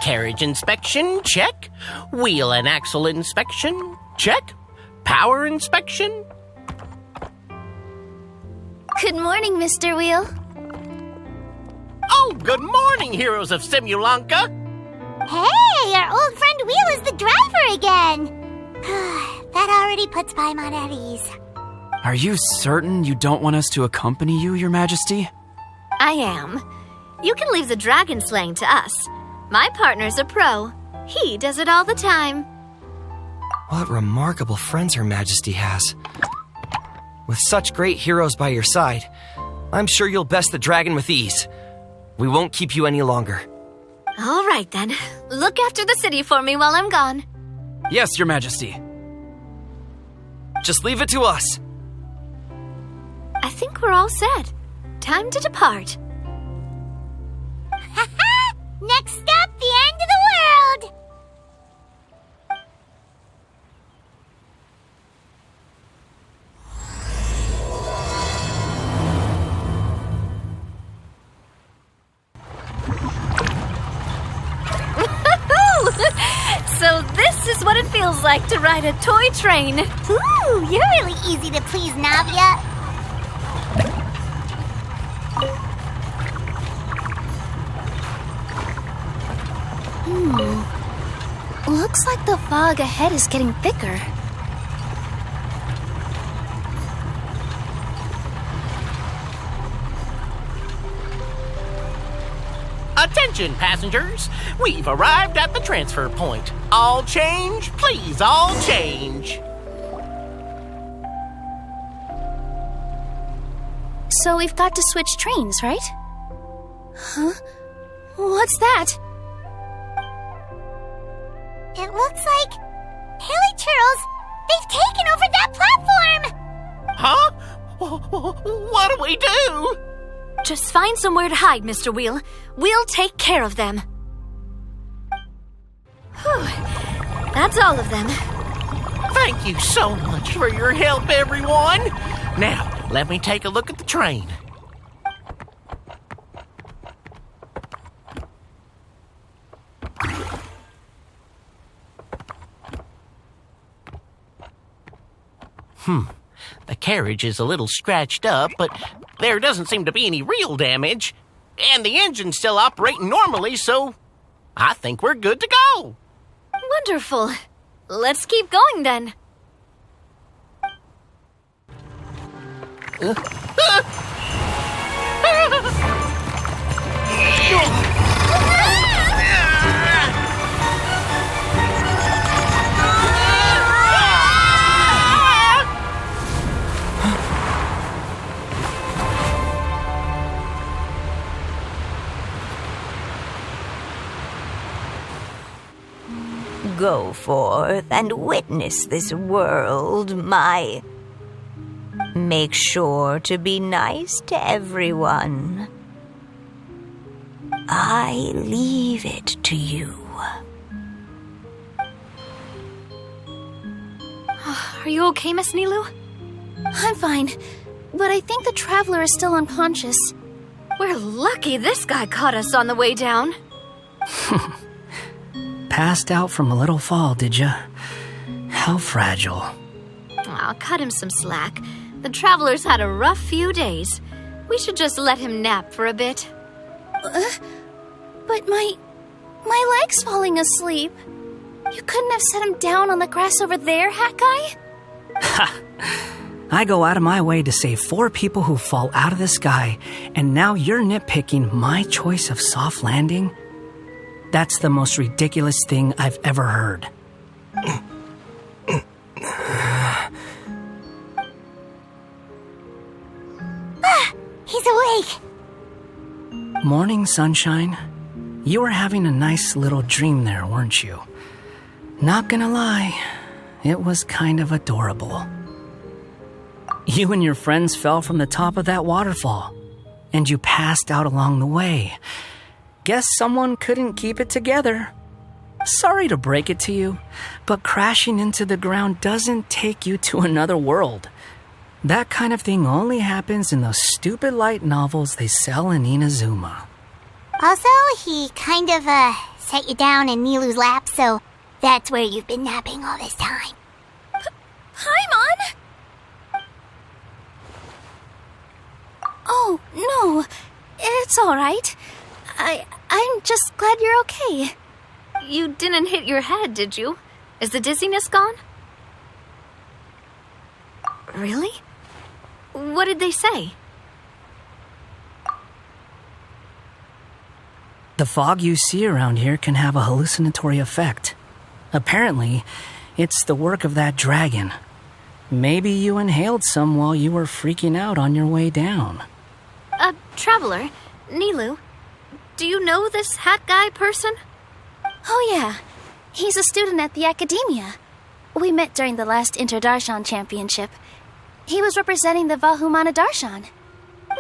Carriage inspection, check. Wheel and axle inspection, check. Power inspection. Good morning, Mr. Wheel. Oh, good morning, heroes of Simulanka. Hey, our old friend Wheel is the driver again. That already puts Paimon at ease. Are you certain you don't want us to accompany you, Your Majesty? I am. You can leave the dragon slaying to us. My partner's a pro. He does it all the time. What remarkable friends Her Majesty has. With such great heroes by your side, I'm sure you'll best the dragon with ease. We won't keep you any longer. All right, then. Look after the city for me while I'm gone. Yes, Your Majesty. Just leave it to us. I think we're all set. Time to depart. Next stop, the end of the world! So this is what it feels like to ride a toy train. Ooh, you're really easy to please, Navia. Looks like the fog ahead is getting thicker. Attention, passengers. We've arrived at the transfer point. All change, please, all change. So we've got to switch trains, right? Huh? What's that? It looks like Haley Churls, they've taken over that platform! Huh? What do we do? Just find somewhere to hide, Mr. Wheel. We'll take care of them. Whew. That's all of them. Thank you so much for your help, everyone. Now, let me take a look at the train. The carriage is a little scratched up, but there doesn't seem to be any real damage. And the engine's still operating normally, so I think we're good to go. Wonderful. Let's keep going then. Go forth and witness this world, my... Make sure to be nice to everyone. I leave it to you. Are you okay, Miss Nilu? I'm fine, but I think the traveler is still unconscious. We're lucky this guy caught us on the way down. Passed out from a little fall, did ya? How fragile. I'll cut him some slack. The traveler's had a rough few days. We should just let him nap for a bit. But my leg's falling asleep. You couldn't have set him down on the grass over there, Hat Guy? Ha! I go out of my way to save 4 people who fall out of the sky, and now you're nitpicking my choice of soft landing? That's the most ridiculous thing I've ever heard. He's awake. Morning, sunshine. You were having a nice little dream there, weren't you? Not gonna lie, it was kind of adorable. You and your friends fell from the top of that waterfall, and you passed out along the way. Guess someone couldn't keep it together. Sorry to break it to you, but crashing into the ground doesn't take you to another world. That kind of thing only happens in those stupid light novels they sell in Inazuma. Also, he kind of, set you down in Nilu's lap, so that's where you've been napping all this time. Paimon? Oh, no. It's all right. I'm just glad you're okay. You didn't hit your head, did you? Is the dizziness gone? Really? What did they say? The fog you see around here can have a hallucinatory effect. Apparently, it's the work of that dragon. Maybe you inhaled some while you were freaking out on your way down. Traveler, Nilu, do you know this hat guy person? Oh yeah, he's a student at the academia. We met during the last Inter-Darshan Championship. He was representing the Vahumana Darshan.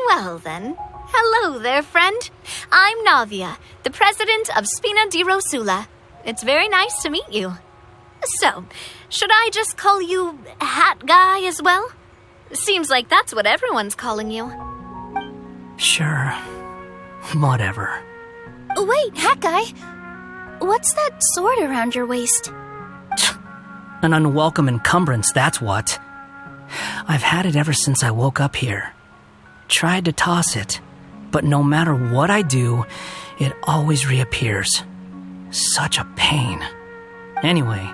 Well then, hello there, friend. I'm Navia, the president of Spina di Rosula. It's very nice to meet you. So, should I just call you Hat Guy as well? Seems like that's what everyone's calling you. Sure. Whatever. Wait, Hat Guy. What's that sword around your waist? An unwelcome encumbrance, that's what. I've had it ever since I woke up here. Tried to toss it, but no matter what I do, it always reappears. Such a pain. Anyway,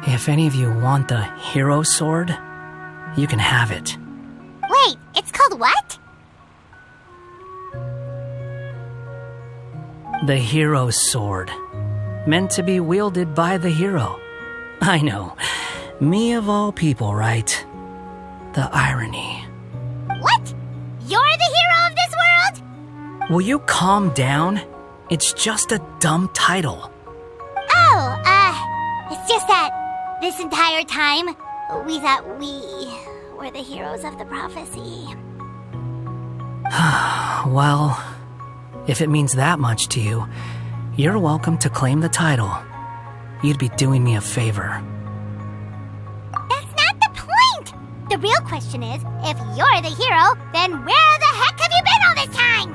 if any of you want the hero sword, you can have it. Wait, it's called what? The hero's sword. Meant to be wielded by the hero. I know. Me of all people, right? The irony. What? You're the hero of this world? Will you calm down? It's just a dumb title. It's just that this entire time, we thought we were the heroes of the prophecy. Well, if it means that much to you, you're welcome to claim the title. You'd be doing me a favor. That's not the point! The real question is, if you're the hero, then where the heck have you been all this time?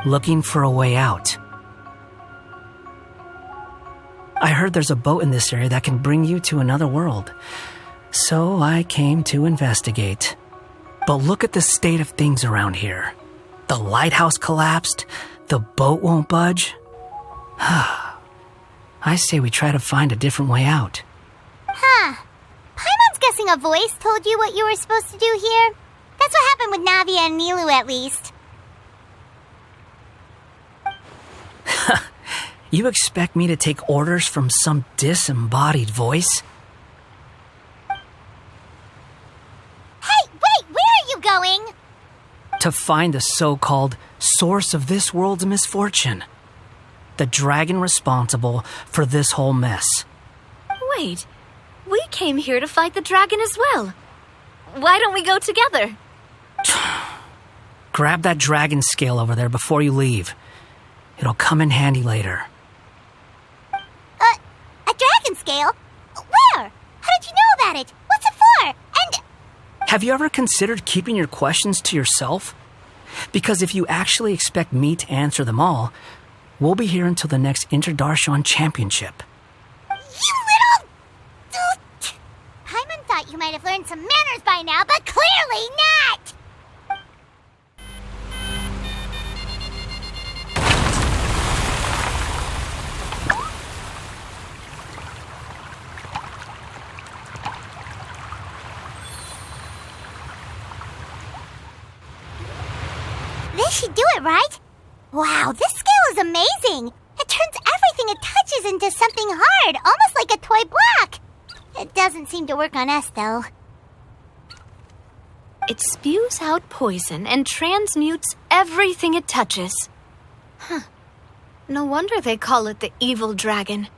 Looking for a way out. I heard there's a boat in this area that can bring you to another world. So I came to investigate. But look at the state of things around here. The lighthouse collapsed. The boat won't budge. I say we try to find a different way out. Paimon's guessing a voice told you what you were supposed to do here. That's what happened with Navia and Nilu, at least. You expect me to take orders from some disembodied voice? Hey, wait, where are you going? To find the so-called source of this world's misfortune. The dragon responsible for this whole mess. Wait, we came here to fight the dragon as well. Why don't we go together? Grab that dragon scale over there before you leave. It'll come in handy later. A dragon scale? Where? How did you know about it? What's it for? And... Have you ever considered keeping your questions to yourself? Because if you actually expect me to answer them all, we'll be here until the next Inter-Darshan Championship. You little... Paimon thought you might have learned some manners by now, but clearly not! This should do it, right? Wow, this scale is amazing! It turns everything it touches into something hard, almost like a toy block! It doesn't seem to work on us, though. It spews out poison and transmutes everything it touches. No wonder they call it the evil dragon.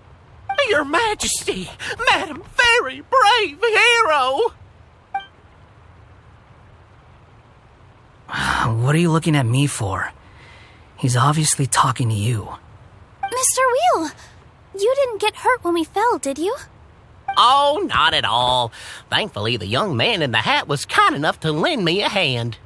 Your Majesty, Madam Very Brave Hero! What are you looking at me for? He's obviously talking to you. Mr. Wheel, you didn't get hurt when we fell, did you? Oh, not at all. Thankfully, the young man in the hat was kind enough to lend me a hand.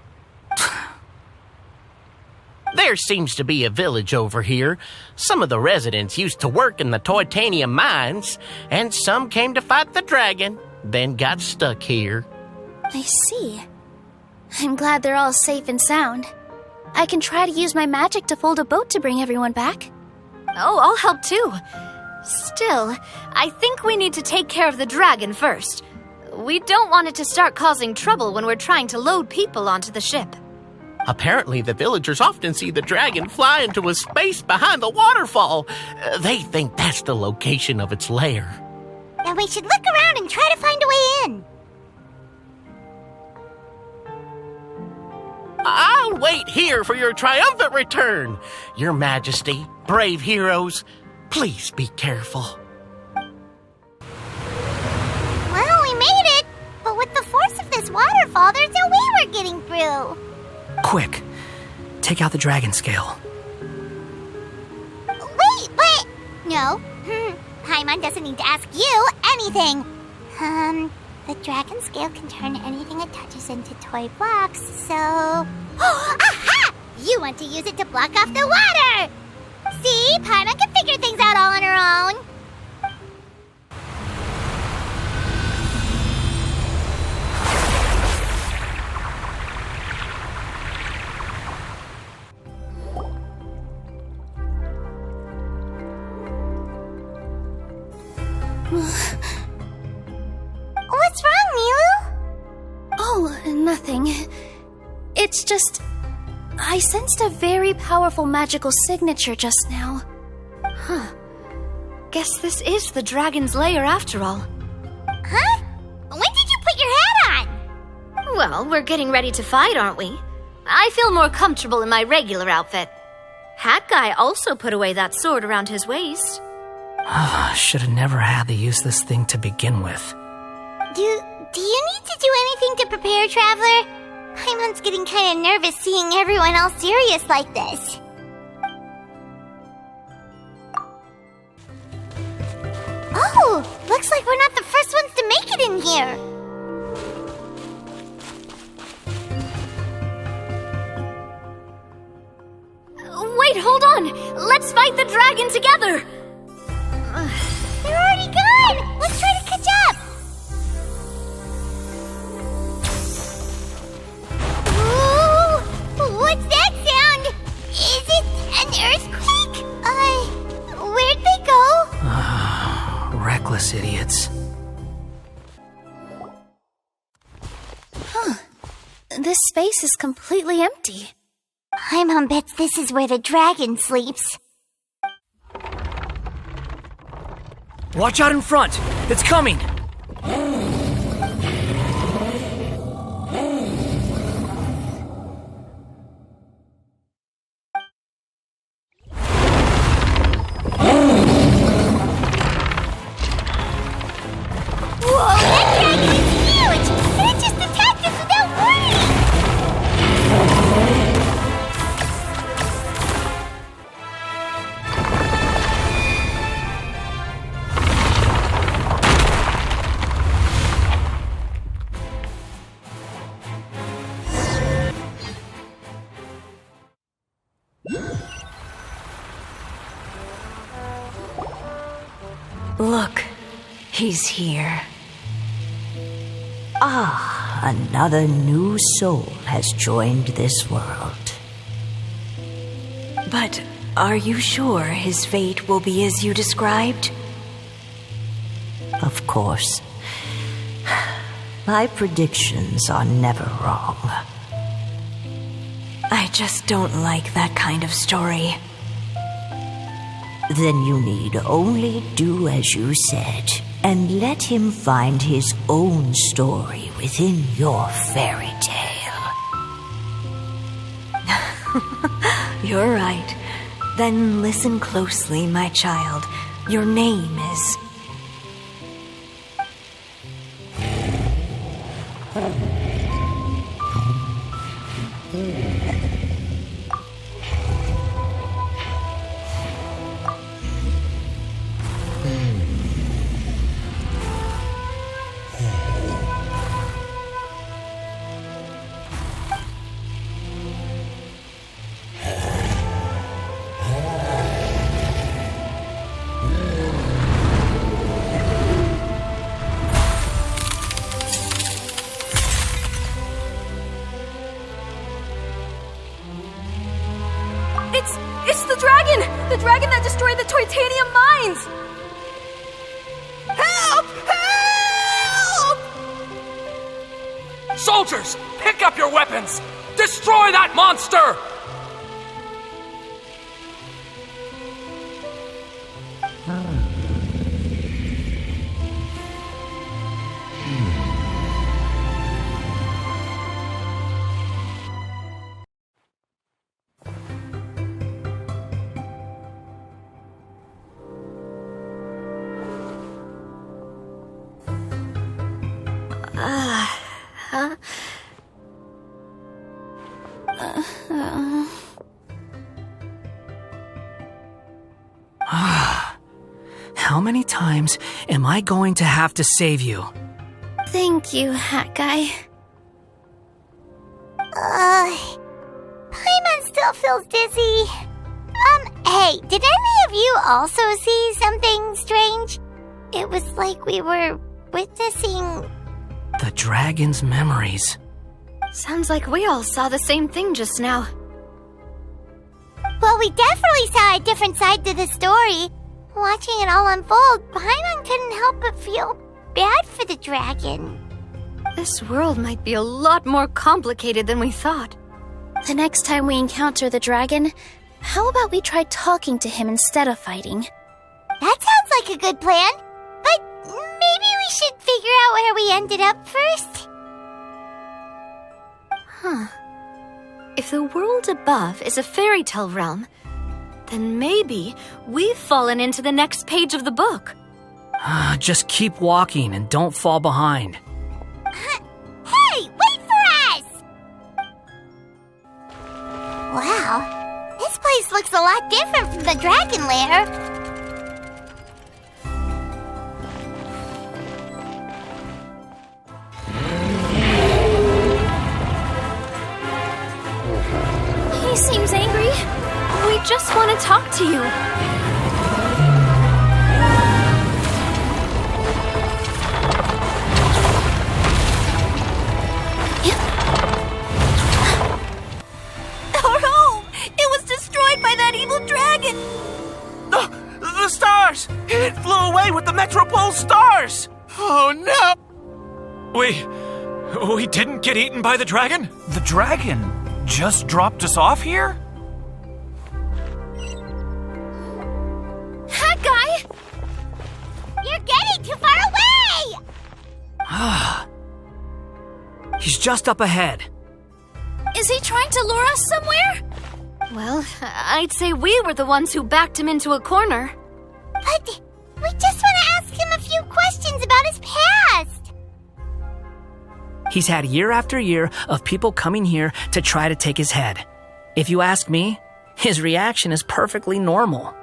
There seems to be a village over here. Some of the residents used to work in the titanium mines, and some came to fight the dragon, then got stuck here. I see. I'm glad they're all safe and sound. I can try to use my magic to fold a boat to bring everyone back. Oh, I'll help too. Still, I think we need to take care of the dragon first. We don't want it to start causing trouble when we're trying to load people onto the ship. Apparently, the villagers often see the dragon fly into a space behind the waterfall. They think that's the location of its lair. Then we should look around and try to find a way in. I'll wait here for your triumphant return. Your Majesty, brave heroes, please be careful. Well, we made it. But with the force of this waterfall, there's no way we're getting through. Quick, take out the dragon scale. Wait, but... No. Paimon doesn't need to ask you anything. The dragon scale can turn anything it touches into toy blocks, so... Aha! You want to use it to block off the water! See? Paimon can figure things out all on her own. What's wrong, Nilu? Oh, nothing. It's just... I sensed a very powerful magical signature just now. Huh. Guess this is the dragon's lair after all. Huh? When did you put your hat on? Well, we're getting ready to fight, aren't we? I feel more comfortable in my regular outfit. Hat Guy also put away that sword around his waist. Should have never had to use this thing to begin with. Do you need to do anything to prepare, Traveler? Paimon's getting kind of nervous seeing everyone else serious like this. Oh, looks like we're not the first ones to make it in here. Wait, hold on! Let's fight the dragon together! They're already gone! Let's try to catch up! Ooh, what's that sound? Is it an earthquake? Where'd they go? Reckless idiots. This space is completely empty. Paimon bets this is where the dragon sleeps. Watch out in front! It's coming! Whoa, that dragon is huge! And it just attacked us without warning! Look, he's here. Ah, another new soul has joined this world. But are you sure his fate will be as you described? Of course. My predictions are never wrong. I just don't like that kind of story. Then you need only do as you said, and let him find his own story within your fairy tale. You're right. Then listen closely, my child. Your name is... dragon that destroyed the titanium mines! Help! Help! Soldiers, pick up your weapons! Destroy that monster! How many times am I going to have to save you? Thank you, Hat Guy. Paimon still feels dizzy. Hey, did any of you also see something strange? It was like we were witnessing... The dragon's memories. Sounds like we all saw the same thing just now. Well, we definitely saw a different side to the story. Watching it all unfold, Paimon couldn't help but feel bad for the dragon. This world might be a lot more complicated than we thought. The next time we encounter the dragon, how about we try talking to him instead of fighting? That sounds like a good plan. But maybe we should figure out where we ended up first. If the world above is a fairy tale realm, then maybe we've fallen into the next page of the book. Just keep walking and don't fall behind. Hey, wait for us! Wow, this place looks a lot different from the dragon lair. He seems angry. We just want to talk to you. Our home! It was destroyed by that evil dragon! The stars! It flew away with the Metropole stars! Oh no! We didn't get eaten by the dragon? The dragon just dropped us off here? Hat Guy! You're getting too far away! He's just up ahead. Is he trying to lure us somewhere? Well, I'd say we were the ones who backed him into a corner. But we just want to ask him a few questions about his past. He's had year after year of people coming here to try to take his head. If you ask me, his reaction is perfectly normal.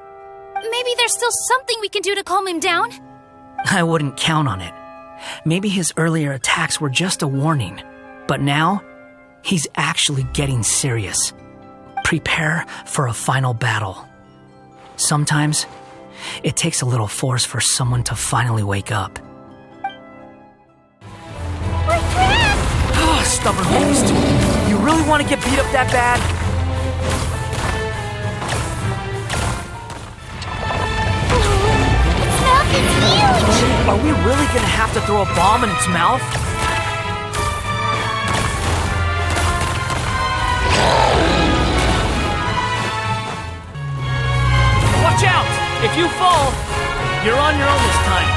Maybe there's still something we can do to calm him down? I wouldn't count on it. Maybe his earlier attacks were just a warning. But now, he's actually getting serious. Prepare for a final battle. Sometimes, it takes a little force for someone to finally wake up. We're trapped! Oh, stubborn beast. You really want to get beat up that bad? Its mouth is huge! Are we really gonna have to throw a bomb in its mouth? Watch out! If you fall, you're on your own this time.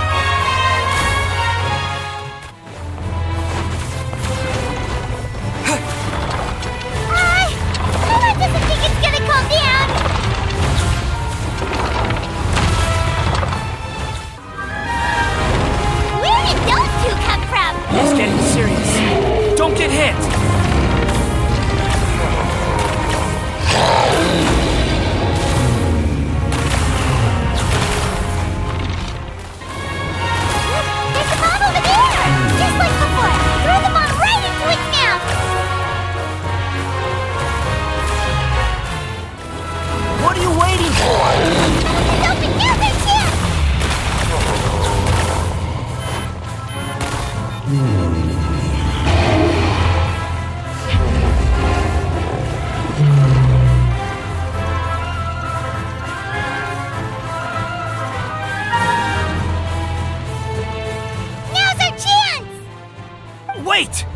Paimon doesn't think it's gonna calm down! Where did those two come from? It's getting serious. Don't get hit! There's a bomb over there! Just like before! Throw the bomb right into its mouth! Wait!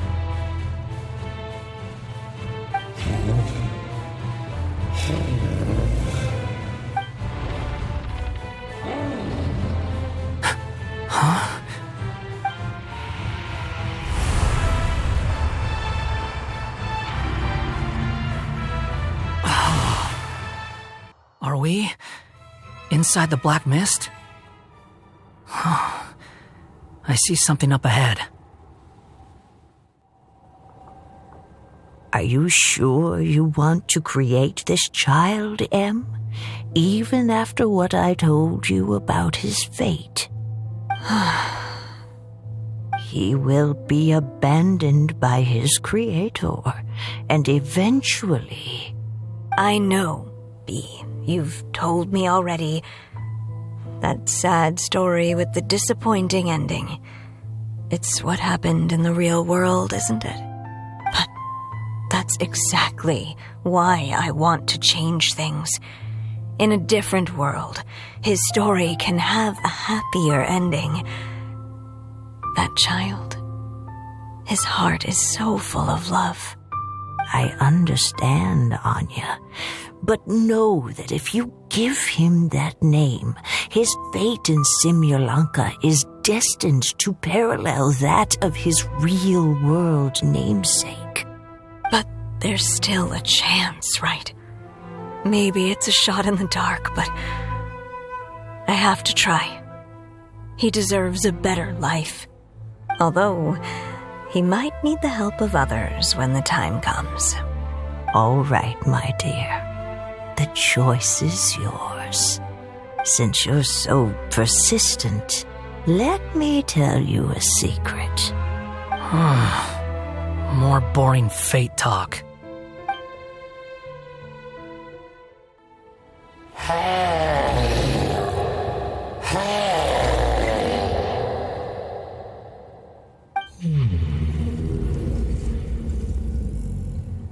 Huh? Are we inside the black mist? I see something up ahead. Are you sure you want to create this child, Em? Even after what I told you about his fate? He will be abandoned by his creator, and eventually... I know, Bee. You've told me already. That sad story with the disappointing ending. It's what happened in the real world, isn't it? But that's exactly why I want to change things. In a different world, his story can have a happier ending. That child, his heart is so full of love. I understand, Anya, but know that if you give him that name, his fate in Simulanka is destined to parallel that of his real-world namesake. But there's still a chance, right? Maybe it's a shot in the dark, but I have to try. He deserves a better life. Although, he might need the help of others when the time comes. All right, my dear. The choice is yours. Since you're so persistent, let me tell you a secret. More boring fate talk.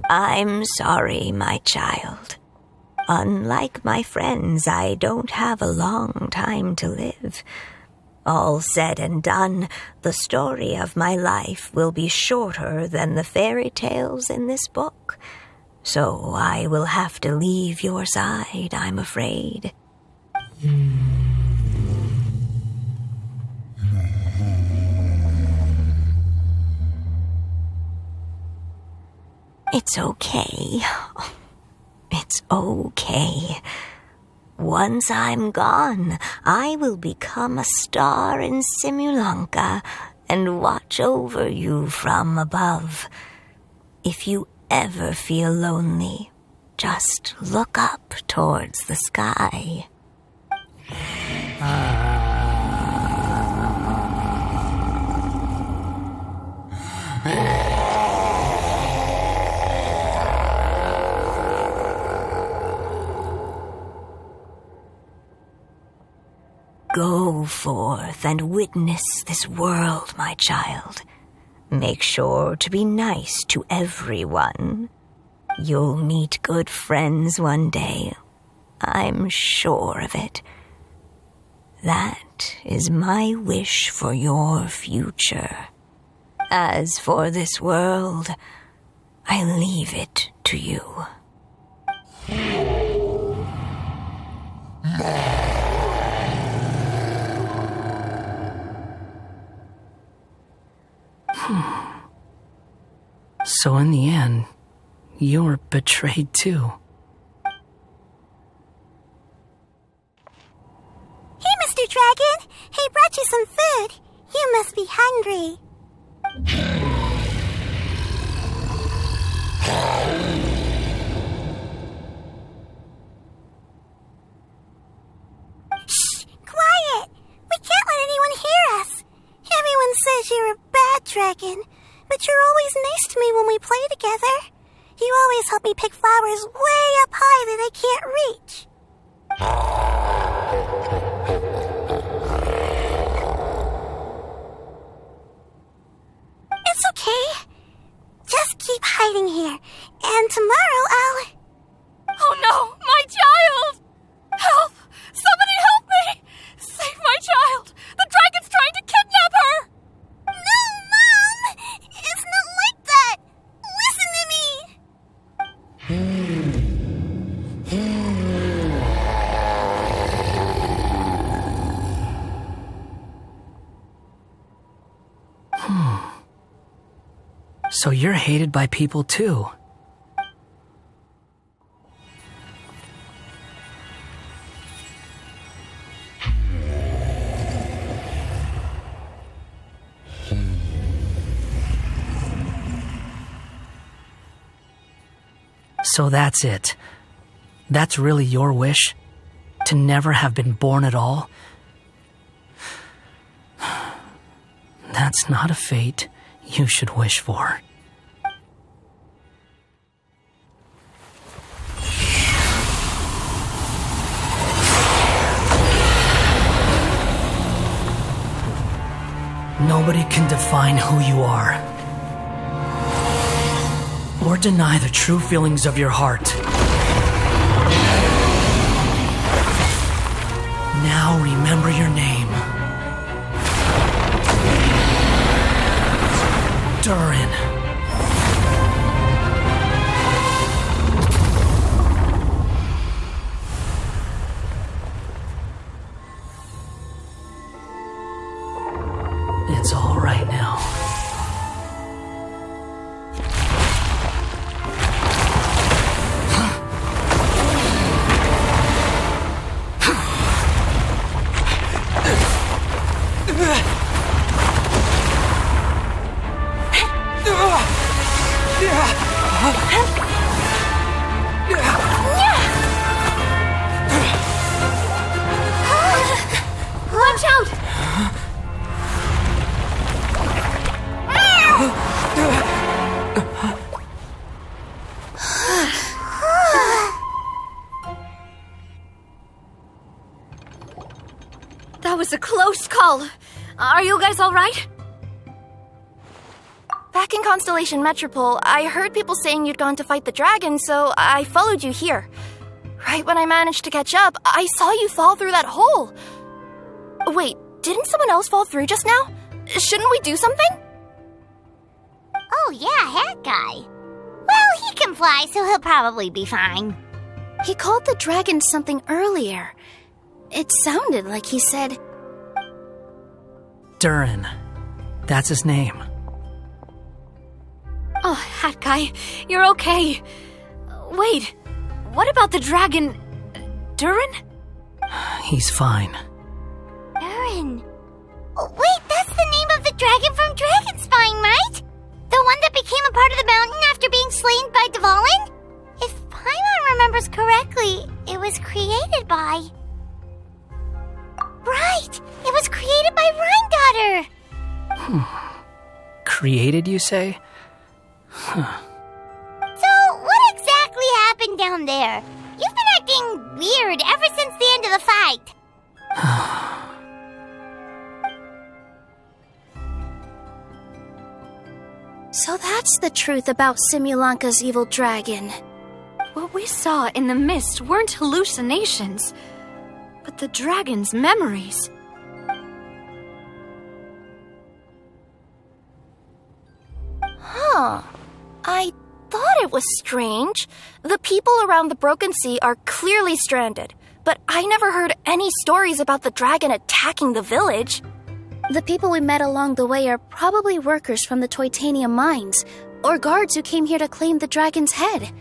I'm sorry, my child. Unlike my friends, I don't have a long time to live. All said and done, the story of my life will be shorter than the fairy tales in this book. So I will have to leave your side, I'm afraid. It's okay. It's okay. Once I'm gone, I will become a star in Simulanka and watch over you from above. If you ever feel lonely, just look up towards the sky. Go forth and witness this world, my child. Make sure to be nice to everyone. You'll meet good friends one day. I'm sure of it. That is my wish for your future. As for this world, I leave it to you. So in the end, you were betrayed too. Hey, Mr. Dragon! He brought you some food. You must be hungry. Shh! Quiet! We can't let anyone hear us. Everyone says you're a bad dragon, but you're always nice to me when we play together. You always help me pick flowers way up high that I can't reach. It's okay. Just keep hiding here, and tomorrow I'll... Oh no, my child! Help! Somebody help me! Save my child! The dragon's trying to kidnap her! No, Mom! It's So you're hated by people too. So that's it. That's really your wish? To never have been born at all? That's not a fate you should wish for. Nobody can define who you are, or deny the true feelings of your heart. Now remember your name. Durin. It's all right now. Watch out! That was a close call. Are you guys all right? Back in Constellation Metropole, I heard people saying you'd gone to fight the dragon, so I followed you here. Right when I managed to catch up, I saw you fall through that hole. Wait, didn't someone else fall through just now? Shouldn't we do something? Oh yeah, Hat Guy. Well, he can fly, so he'll probably be fine. He called the dragon something earlier. It sounded like he said... Durin. That's his name. Oh, Hat Guy, you're okay. Wait, what about the dragon... Durin? He's fine. Durin. Oh, wait, that's the name of the dragon from Dragonspine, right? The one that became a part of the mountain after being slain by Dvalin? If Paimon remembers correctly, it was created by... Right! It was created by Rhine Daughter! Created, you say? So, what exactly happened down there? You've been acting weird ever since the end of the fight. So that's the truth about Simulanka's evil dragon. What we saw in the mist weren't hallucinations, but the dragon's memories. Huh. I thought it was strange. The people around the Broken Sea are clearly stranded, but I never heard any stories about the dragon attacking the village. The people we met along the way are probably workers from the Toitania mines, or guards who came here to claim the dragon's head.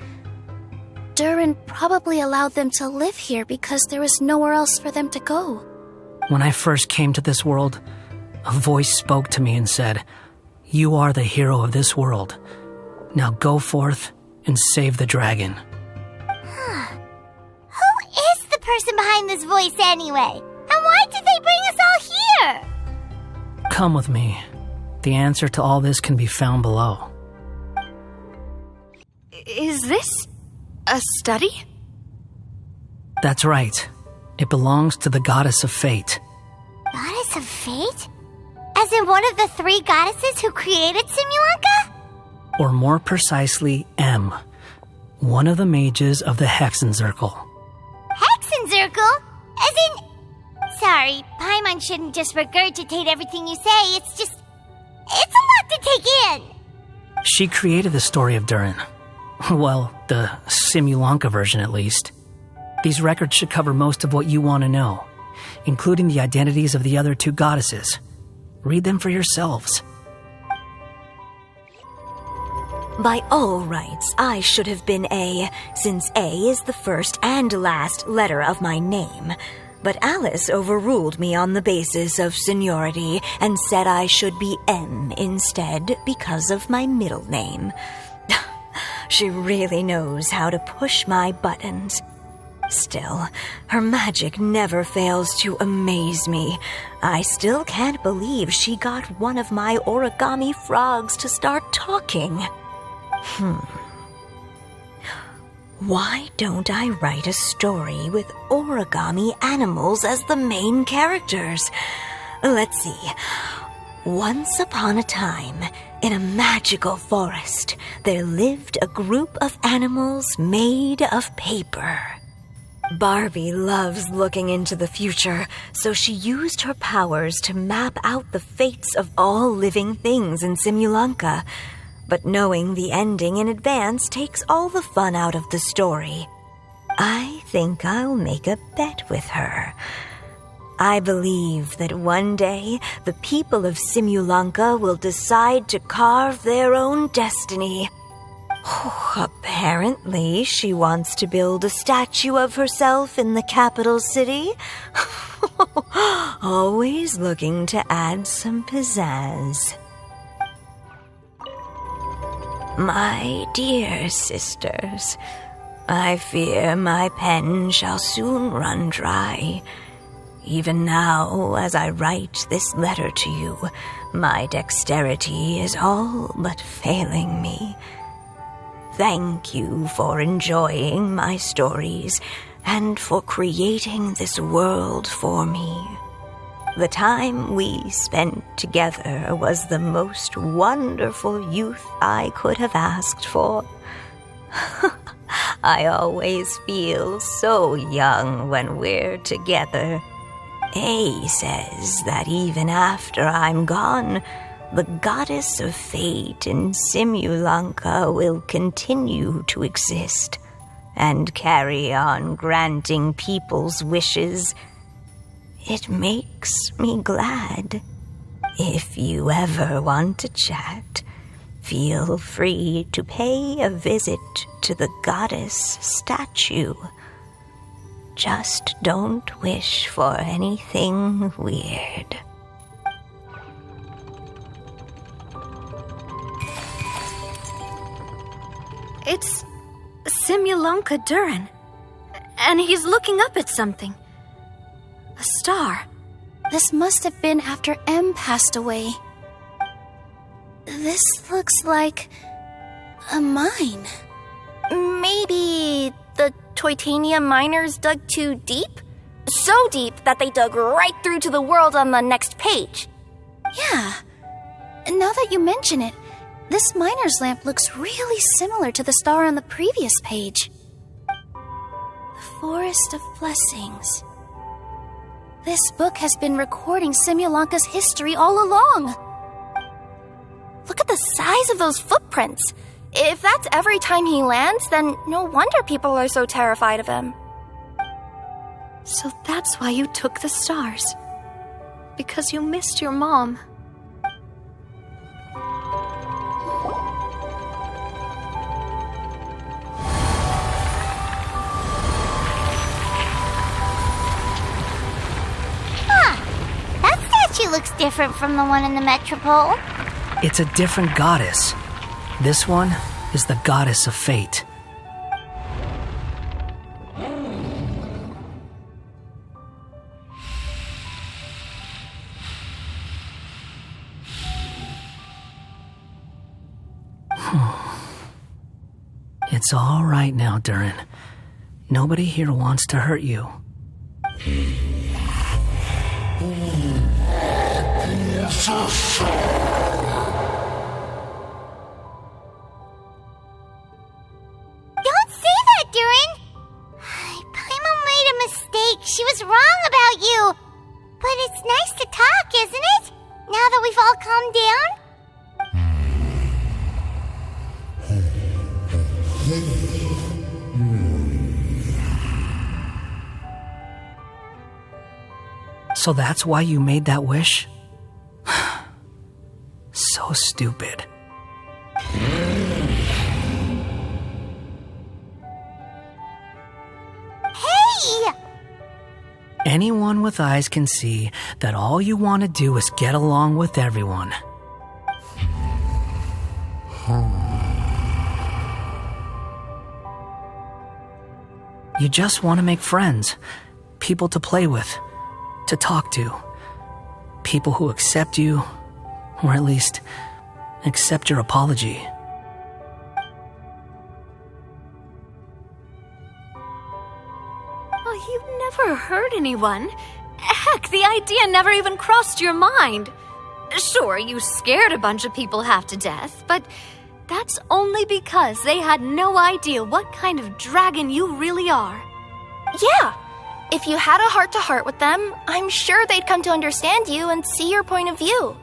Durin probably allowed them to live here because there was nowhere else for them to go. When I first came to this world, a voice spoke to me and said, "You are the hero of this world. Now go forth and save the dragon." Who is the person behind this voice anyway? And why did they bring us all here? Come with me. The answer to all this can be found below. Is this a study? That's right. It belongs to the goddess of fate. Goddess of fate? As in one of the three goddesses who created Simulanka? Or more precisely, M. One of the mages of the Hexenzirkel. Hexenzirkel? As in... Sorry, Paimon shouldn't just regurgitate everything you say. It's just... It's a lot to take in. She created the story of Durin. Well, the Simulanka version at least. These records should cover most of what you want to know, including the identities of the other two goddesses. Read them for yourselves. By all rights, I should have been A, since A is the first and last letter of my name. But Alice overruled me on the basis of seniority and said I should be M instead because of my middle name. She really knows how to push my buttons. Still, her magic never fails to amaze me. I still can't believe she got one of my origami frogs to start talking. Why don't I write a story with origami animals as the main characters? Let's see. Once upon a time, in a magical forest, there lived a group of animals made of paper. Barbie loves looking into the future, so she used her powers to map out the fates of all living things in Simulanka. But knowing the ending in advance takes all the fun out of the story. I think I'll make a bet with her. I believe that one day the people of Simulanka will decide to carve their own destiny. Apparently, she wants to build a statue of herself in the capital city. Always looking to add some pizzazz. My dear sisters, I fear my pen shall soon run dry. Even now, as I write this letter to you, my dexterity is all but failing me. Thank you for enjoying my stories and for creating this world for me. The time we spent together was the most wonderful youth I could have asked for. I always feel so young when we're together. A says that even after I'm gone, the goddess of fate in Simulanka will continue to exist and carry on granting people's wishes. It makes me glad. If you ever want to chat, feel free to pay a visit to the goddess statue. Just don't wish for anything weird. It's Simulanka Durin, and he's looking up at something. A star. This must have been after M passed away. This looks like a mine. Maybe the Toitania miners dug too deep? So deep that they dug right through to the world on the next page. Yeah. Now that you mention it, this miner's lamp looks really similar to the star on the previous page. The Forest of Blessings. This book has been recording Simulanka's history all along. Look at the size of those footprints. If that's every time he lands, then no wonder people are so terrified of him. So that's why you took the stars. Because you missed your mom. She looks different from the one in the Metropole. It's a different goddess. This one is the goddess of fate. It's all right now, Durin. Nobody here wants to hurt you. Don't say that, Durin! Paimon made a mistake. She was wrong about you. But it's nice to talk, isn't it? Now that we've all calmed down? So that's why you made that wish? So stupid. Anyone with eyes can see that all you want to do is get along with everyone. You just want to make friends, people to play with, to talk to, people who accept you, or at least accept your apology. Oh, you've never hurt anyone. Heck, the idea never even crossed your mind. Sure, you scared a bunch of people half to death, but that's only because they had no idea what kind of dragon you really are. Yeah. If you had a heart-to-heart with them, I'm sure they'd come to understand you and see your point of view.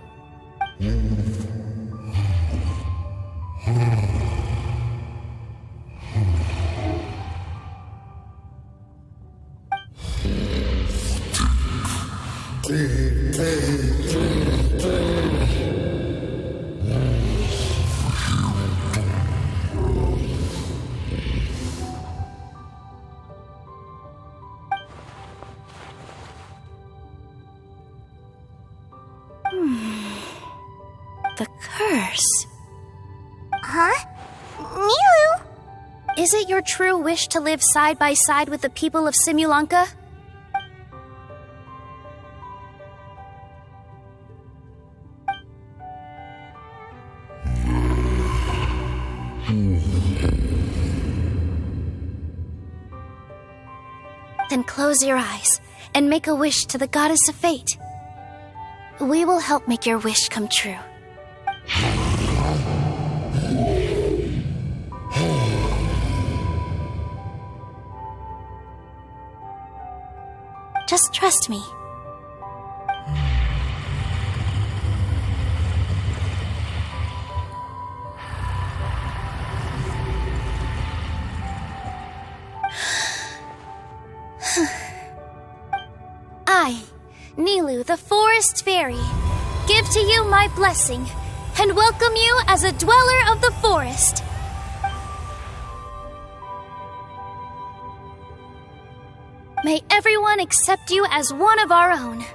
The curse. Huh? Nilu? Is it your true wish to live side by side with the people of Simulanka? Then close your eyes and make a wish to the goddess of fate. We will help make your wish come true. Just trust me. I, Nilu, the forest fairy, give to you my blessing and welcome you as a dweller of the forest. May everyone accept you as one of our own,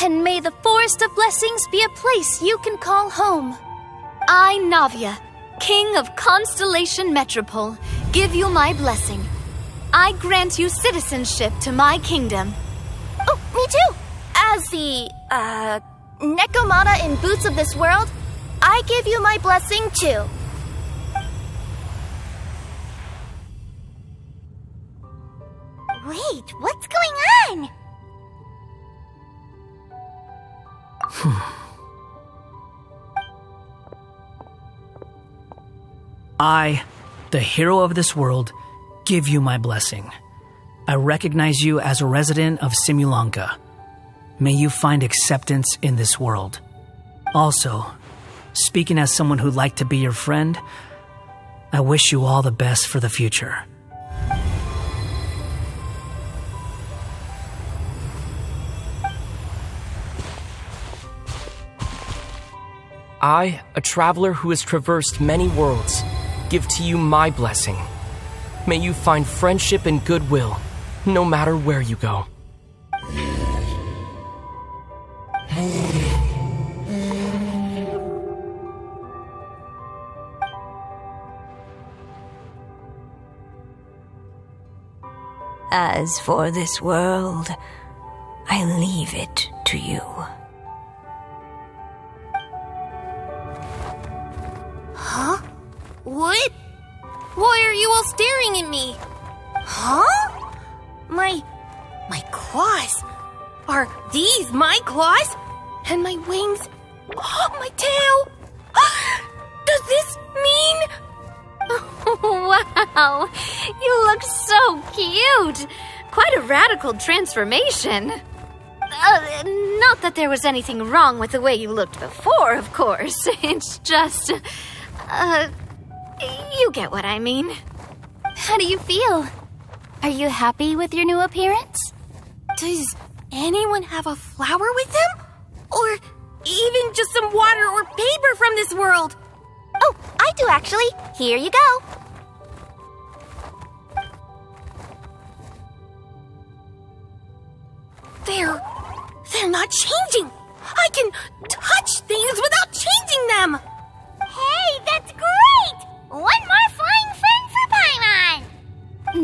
and may the Forest of Blessings be a place you can call home. I, Navia, King of Constellation Metropole, give you my blessing. I grant you citizenship to my kingdom. Oh, me too! As the, Nekomata in Boots of this world, I give you my blessing too. Wait, what's going on? I, the hero of this world, give you my blessing. I recognize you as a resident of Simulanka. May you find acceptance in this world. Also, speaking as someone who'd like to be your friend, I wish you all the best for the future. I, a traveler who has traversed many worlds, give to you my blessing. May you find friendship and goodwill, no matter where you go. As for this world, I leave it to you. Huh? What? Why are you all staring at me? Huh? My claws. Are these my claws? And my wings? Oh, my tail. Does this mean... Wow, you look so cute. Quite a radical transformation. Not that there was anything wrong with the way you looked before, of course. It's just... you get what I mean. How do you feel? Are you happy with your new appearance? Does anyone have a flower with them? Or even just some water or paper from this world? Oh, I do actually. Here you go. They're not changing. I can touch things without changing them. Hey, that's great! One more flying friend for Paimon!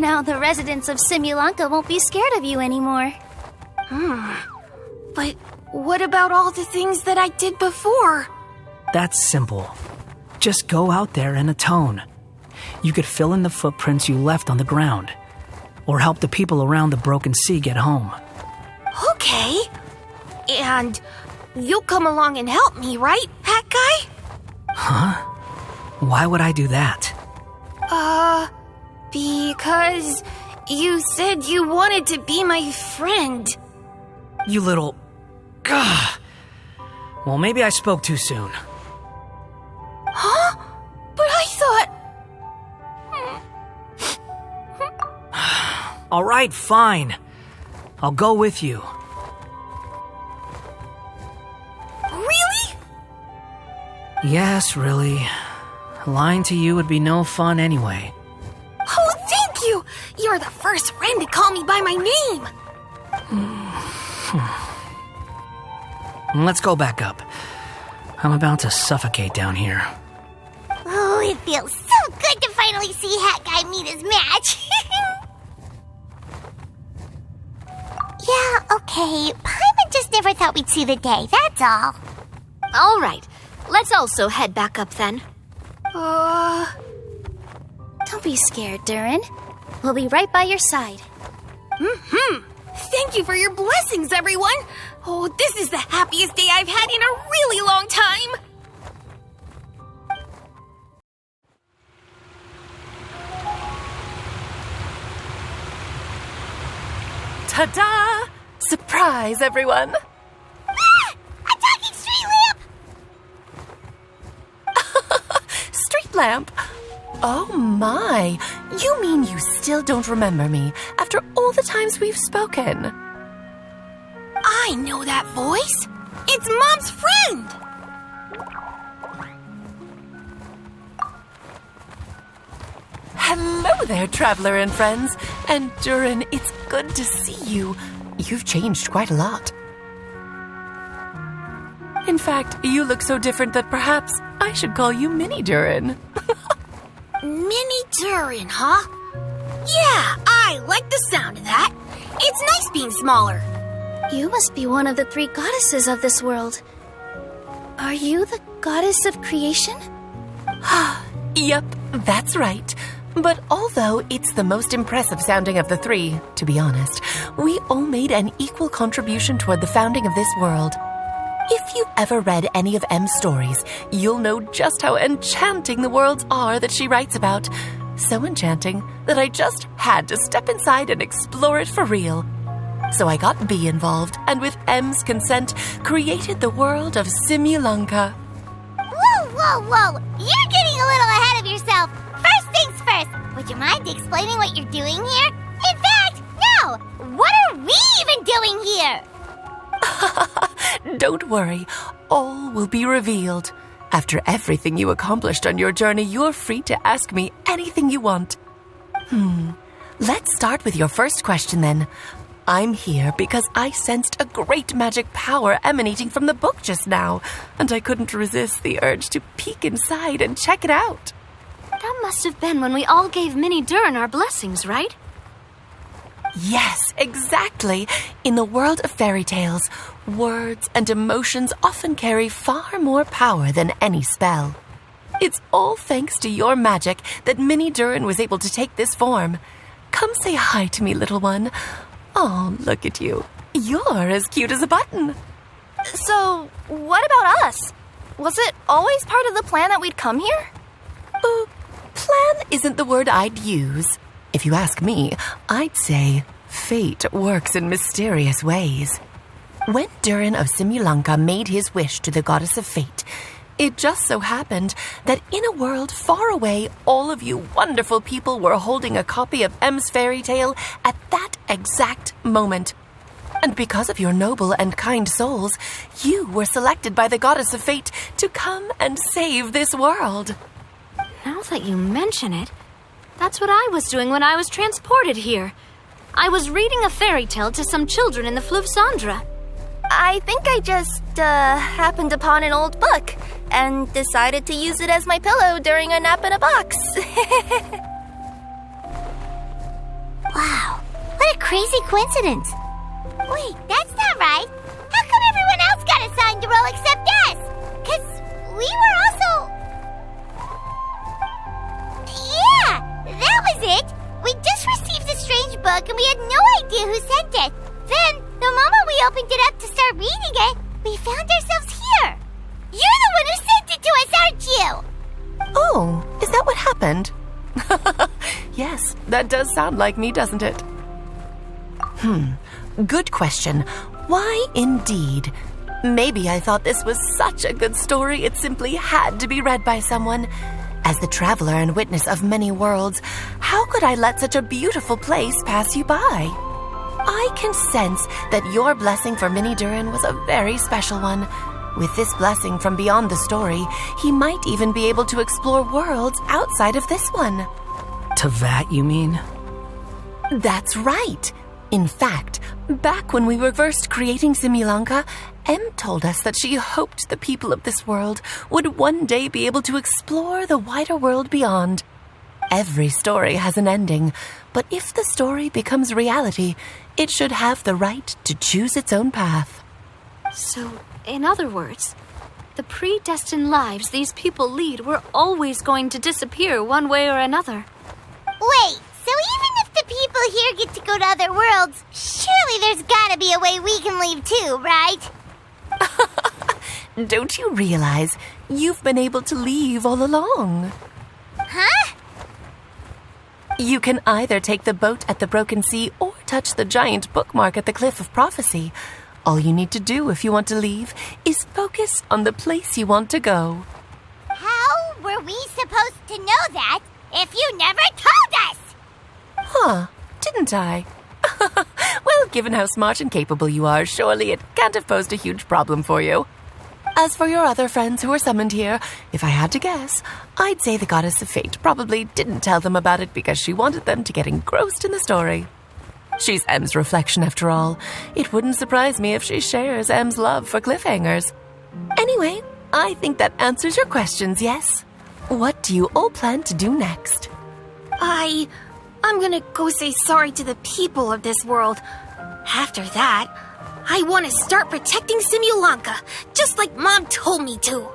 Now the residents of Simulanka won't be scared of you anymore. But what about all the things that I did before? That's simple. Just go out there and atone. You could fill in the footprints you left on the ground, or help the people around the broken sea get home. Okay. And you'll come along and help me, right, Hat Guy? Huh? Why would I do that? Because you said you wanted to be my friend. You little... Gah. Well, maybe I spoke too soon. Huh? But I thought... All right, fine. I'll go with you. Really? Yes, really. Lying to you would be no fun anyway. Oh, thank you! You're the first friend to call me by my name! Let's go back up. I'm about to suffocate down here. Oh, it feels so good to finally see Hat Guy meet his match. Yeah, okay. Paimon just never thought we'd see the day, that's all. All right, let's also head back up then. Don't be scared, Durin. We'll be right by your side. Thank you for your blessings, everyone! Oh, this is the happiest day I've had in a really long time! Ta-da! Surprise, everyone! Ah! A talking street lamp! Street lamp? Oh my! You mean you still don't remember me after all the times we've spoken? I know that voice! It's Mom's friend! Hello there, traveler and friends. And Durin, it's good to see you. You've changed quite a lot. In fact, you look so different that perhaps I should call you Mini Durin. Mini Durin, huh? Yeah, I like the sound of that. It's nice being smaller. You must be one of the 3 goddesses of this world. Are you the goddess of creation? Yep, that's right. But although it's the most impressive sounding of the 3, to be honest, we all made an equal contribution toward the founding of this world. If you've ever read any of M's stories, you'll know just how enchanting the worlds are that she writes about. So enchanting that I just had to step inside and explore it for real. So I got B involved, and with M's consent, created the world of Simulanka. Whoa! You're getting a little ahead of yourself. First things first, would you mind explaining what you're doing here? In fact, no! What are we even doing here? Don't worry, all will be revealed. After everything you accomplished on your journey, you're free to ask me anything you want. Let's start with your first question then. I'm here because I sensed a great magic power emanating from the book just now, and I couldn't resist the urge to peek inside and check it out. That must have been when we all gave Mini Durin our blessings, right? Yes, exactly. In the world of fairy tales, words and emotions often carry far more power than any spell. It's all thanks to your magic that Mini Durin was able to take this form. Come say hi to me, little one. Oh, look at you. You're as cute as a button. So, what about us? Was it always part of the plan that we'd come here? Plan isn't the word I'd use. If you ask me, I'd say fate works in mysterious ways. When Durin of Simulanka made his wish to the goddess of fate, it just so happened that in a world far away, all of you wonderful people were holding a copy of M's fairy tale at that exact moment. And because of your noble and kind souls, you were selected by the goddess of fate to come and save this world. Now that you mention it, that's what I was doing when I was transported here. I was reading a fairy tale to some children in the Fleuve Cendre. I think I just, happened upon an old book and decided to use it as my pillow during a nap in a box. Wow, what a crazy coincidence. Wait, that's not right. How come everyone else got assigned to roll except us? 'Cause we were also... Yeah, that was it. We just received a strange book and we had no idea who sent it. Then, the moment we opened it up to start reading it, we found ourselves here. You're the one who sent it to us, aren't you? Oh, is that what happened? Yes, that does sound like me, doesn't it? Good question. Why indeed? Maybe I thought this was such a good story it simply had to be read by someone. As the traveler and witness of many worlds, how could I let such a beautiful place pass you by? I can sense that your blessing for Minnie Durin was a very special one. With this blessing from beyond the story, he might even be able to explore worlds outside of this one. Teyvat, you mean? That's right. In fact, back when we were first creating Simulanka, Em told us that she hoped the people of this world would one day be able to explore the wider world beyond. Every story has an ending, but if the story becomes reality, it should have the right to choose its own path. So, in other words, the predestined lives these people lead were always going to disappear one way or another. Wait, so even if the people here get to go to other worlds, surely there's gotta be a way we can leave too, right? Don't you realize you've been able to leave all along? Huh? You can either take the boat at the Broken Sea or touch the giant bookmark at the Cliff of Prophecy. All you need to do if you want to leave is focus on the place you want to go. How were we supposed to know that if you never told us? Huh, didn't I? Well, given how smart and capable you are, surely it can't have posed a huge problem for you. As for your other friends who were summoned here, if I had to guess, I'd say the Goddess of Fate probably didn't tell them about it because she wanted them to get engrossed in the story. She's Em's reflection, after all. It wouldn't surprise me if she shares Em's love for cliffhangers. Anyway, I think that answers your questions, yes? What do you all plan to do next? I'm gonna go say sorry to the people of this world. After that, I want to start protecting Simulanka, just like Mom told me to.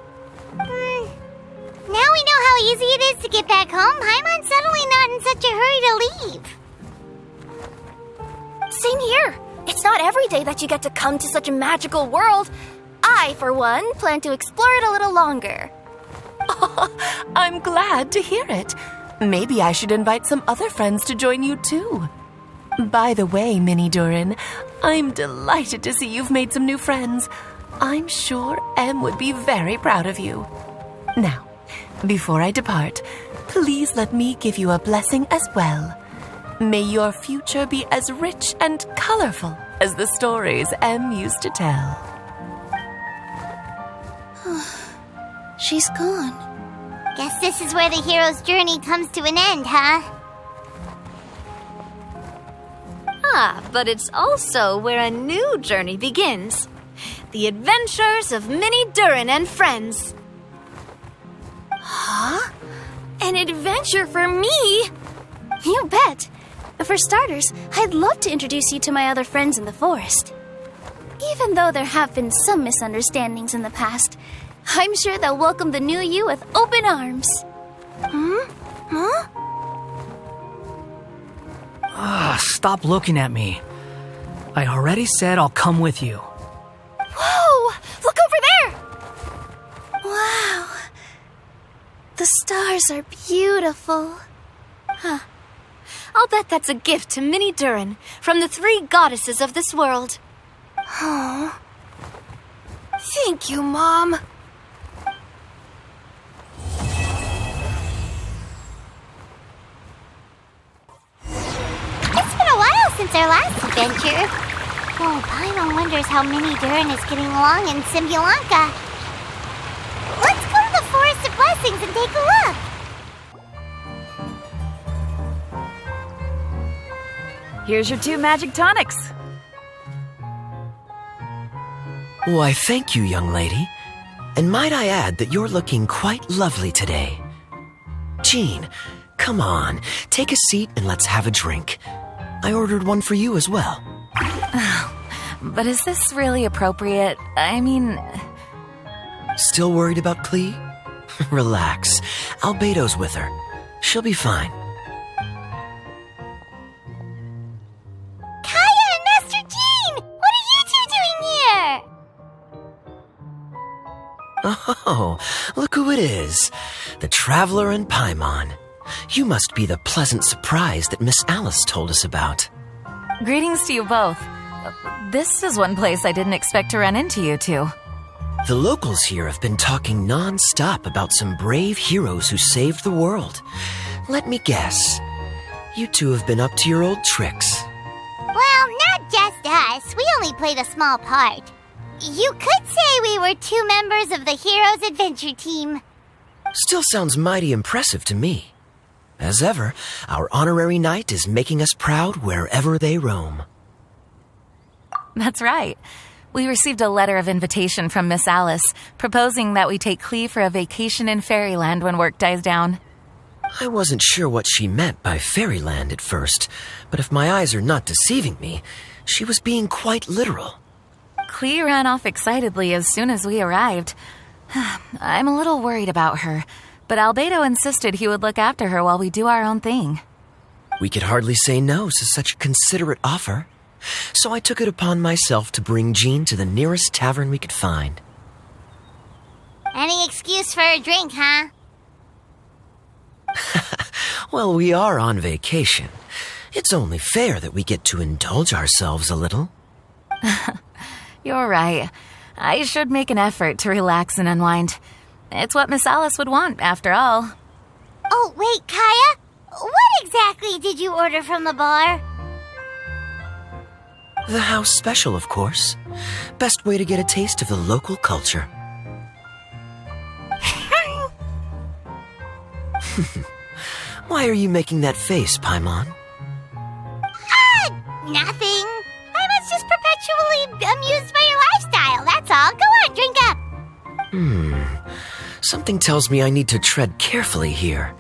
Now we know how easy it is to get back home. Paimon's suddenly not in such a hurry to leave. Same here. It's not every day that you get to come to such a magical world. I, for one, plan to explore it a little longer. I'm glad to hear it. Maybe I should invite some other friends to join you too. By the way, Minnie Durin, I'm delighted to see you've made some new friends. I'm sure Em would be very proud of you. Now, before I depart, please let me give you a blessing as well. May your future be as rich and colorful as the stories Em used to tell. She's gone. Guess this is where the hero's journey comes to an end, huh? But it's also where a new journey begins. The adventures of Minnie Durin and friends. Huh? An adventure for me? You bet. For starters, I'd love to introduce you to my other friends in the forest. Even though there have been some misunderstandings in the past, I'm sure they'll welcome the new you with open arms. Huh? Stop looking at me. I already said I'll come with you. Whoa! Look over there! Wow. The stars are beautiful. I'll bet that's a gift to Minnie Durin from the 3 goddesses of this world. Oh. Thank you, Mom. It's been a while since our last adventure. Oh, Paimon wonders how Minnie Durin is getting along in Simulanka. Let's go to the Forest of Blessings and take a look. Here's your 2 magic tonics. Why, thank you, young lady. And might I add that you're looking quite lovely today. Jean, come on, take a seat and let's have a drink. I ordered one for you as well. But is this really appropriate? I mean... Still worried about Clee? Relax. Albedo's with her. She'll be fine. Kaya and Master Jean! What are you two doing here? Oh, look who it is. The Traveler and Paimon. You must be the pleasant surprise that Miss Alice told us about. Greetings to you both. This is one place I didn't expect to run into you two. The locals here have been talking non-stop about some brave heroes who saved the world. Let me guess. You two have been up to your old tricks. Well, not just us. We only played a small part. You could say we were 2 members of the Heroes Adventure Team. Still sounds mighty impressive to me. As ever, our honorary knight is making us proud wherever they roam. That's right. We received a letter of invitation from Miss Alice, proposing that we take Clee for a vacation in Fairyland when work dies down. I wasn't sure what she meant by Fairyland at first, but if my eyes are not deceiving me, she was being quite literal. Clee ran off excitedly as soon as we arrived. I'm a little worried about her, but Albedo insisted he would look after her while we do our own thing. We could hardly say no to such a considerate offer. So I took it upon myself to bring Jean to the nearest tavern we could find. Any excuse for a drink, huh? Well, we are on vacation. It's only fair that we get to indulge ourselves a little. You're right. I should make an effort to relax and unwind. It's what Miss Alice would want, after all. Oh, wait, Kaya? What exactly did you order from the bar? The house special, of course. Best way to get a taste of the local culture. Why are you making that face, Paimon? Nothing. Paimon's just perpetually amused by your lifestyle, that's all. Go on, drink up. Something tells me I need to tread carefully here.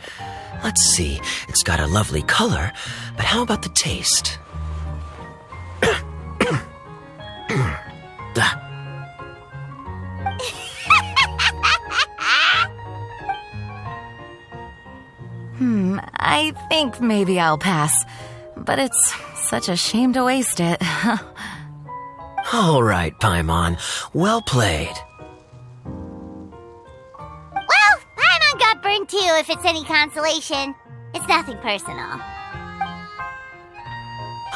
Let's see, it's got a lovely color, but how about the taste? I think maybe I'll pass, but it's such a shame to waste it. All right, Paimon. Well played. Well, Paimon got burned too, if it's any consolation. It's nothing personal.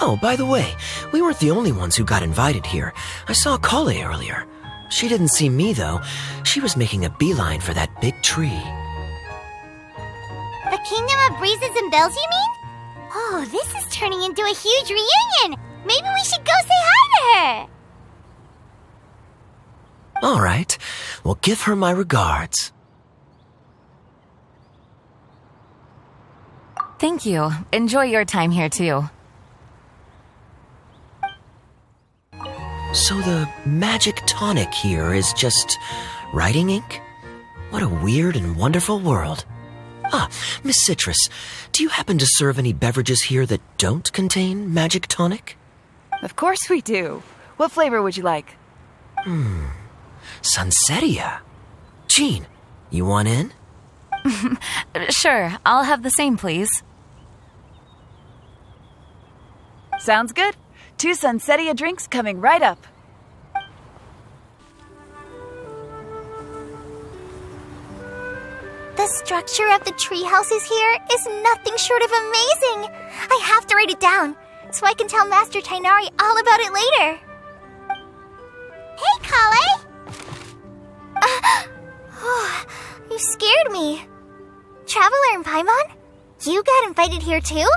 Oh, by the way, we weren't the only ones who got invited here. I saw Kale earlier. She didn't see me, though. She was making a beeline for that big tree. The Kingdom of Breezes and Bells, you mean? Oh, this is turning into a huge reunion. Maybe we should go say hi to her. All right. Well, give her my regards. Thank you. Enjoy your time here, too. So the magic tonic here is just writing ink? What a weird and wonderful world. Ah, Miss Citrus, do you happen to serve any beverages here that don't contain magic tonic? Of course we do. What flavor would you like? Sunsettia. Jean, you want in? Sure, I'll have the same, please. Sounds good. 2 Sunsettia drinks coming right up. The structure of the tree houses here is nothing short of amazing. I have to write it down so I can tell Master Tighnari all about it later. Hey, Kale! You scared me. Traveler and Paimon, you got invited here too?